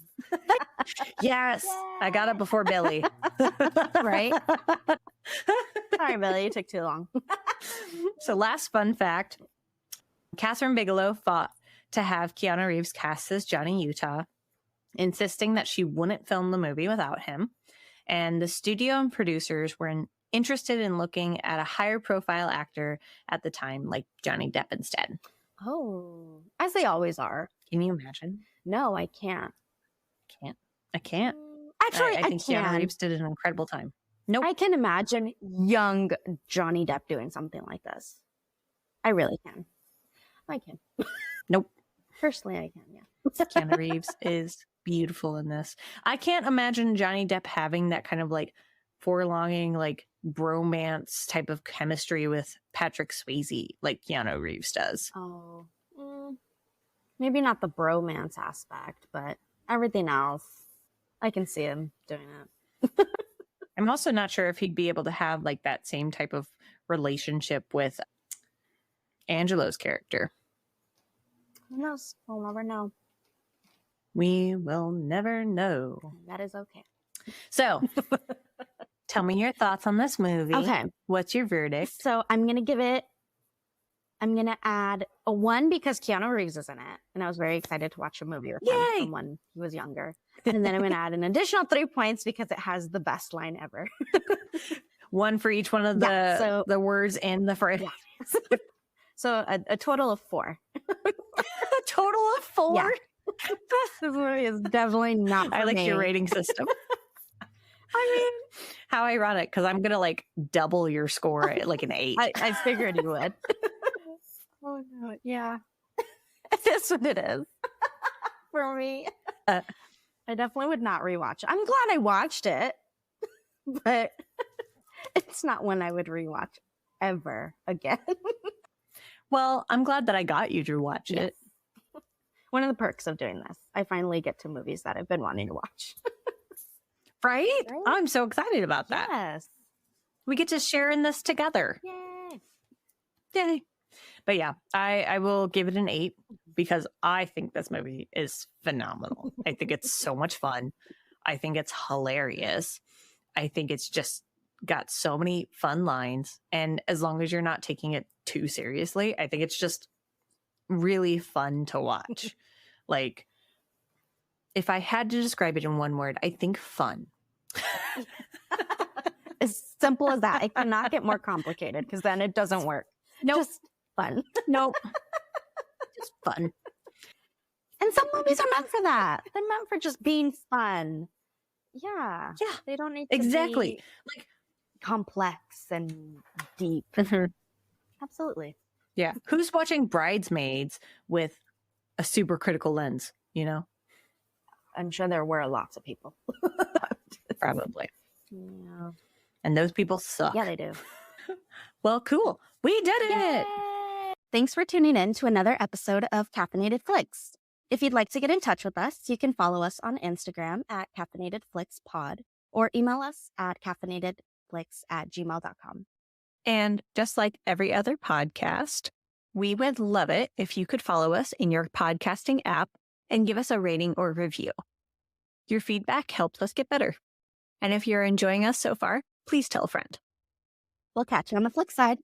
Yes. Yay. I got it before Billy. Right? Sorry, Billy. You took too long. So last fun fact. Catherine Bigelow fought to have Keanu Reeves cast as Johnny Utah, insisting that she wouldn't film the movie without him. And the studio and producers were interested in looking at a higher profile actor at the time, like Johnny Depp instead. Oh, as they always are. Can you imagine? No, I can't. I can't. Actually, I think Keanu Reeves did an incredible time. Nope. I can imagine young Johnny Depp doing something like this. I really can. I can. Nope. Personally, I can, yeah. Keanu Reeves is beautiful in this. I can't imagine Johnny Depp having that kind of like prolonging like bromance type of chemistry with Patrick Swayze like Keanu Reeves does. Oh, maybe not the bromance aspect, but everything else, I can see him doing it. I'm also not sure if he'd be able to have like that same type of relationship with Angelo's character. Who knows? We'll never know. We will never know. That is okay. So, tell me your thoughts on this movie. Okay. What's your verdict? So I'm going to add a 1 because Keanu Reeves is in it. And I was very excited to watch a movie with him from when he was younger. And then I'm going to add an additional 3 points because it has the best line ever. 1 for each one of the words in the phrase. Yeah. So a total of 4. A total of 4? Yeah. This movie is definitely not for I like me. your rating system. I mean, how ironic, because I'm going to like double your score at like an 8. I figured you would. Oh, no. Yeah. It is what it is for me. I definitely would not rewatch it. I'm glad I watched it, but it's not one I would rewatch ever again. Well, I'm glad that I got you to watch it. One of the perks of doing this, I finally get to movies that I've been wanting to watch. Right? I'm so excited about that. Yes. We get to share in this together. Yay. Yay. But yeah, I will give it an 8 because I think this movie is phenomenal. I think it's so much fun. I think it's hilarious. I think it's just got so many fun lines. And as long as you're not taking it too seriously, I think it's just really fun to watch. Like, if I had to describe it in one word, I think fun. As simple as that. It cannot get more complicated because then it doesn't work. Nope. Just fun. Nope. Just fun. And some movies are meant for that. They're meant for just being fun. Yeah. Yeah. They don't need to Exactly. be Like complex and deep. mhm. Absolutely. Yeah. Who's watching Bridesmaids with a super critical lens, you know? I'm sure there were lots of people. Probably. Yeah. And those people suck. Yeah, they do. Well, cool. We did it. Yay! Thanks for tuning in to another episode of Caffeinated Flicks. If you'd like to get in touch with us, you can follow us on Instagram at Caffeinated Flicks Pod or email us at caffeinatedflicks@gmail.com. And just like every other podcast, we would love it if you could follow us in your podcasting app and give us a rating or review. Your feedback helps us get better. And if you're enjoying us so far, please tell a friend. We'll catch you on the flick side.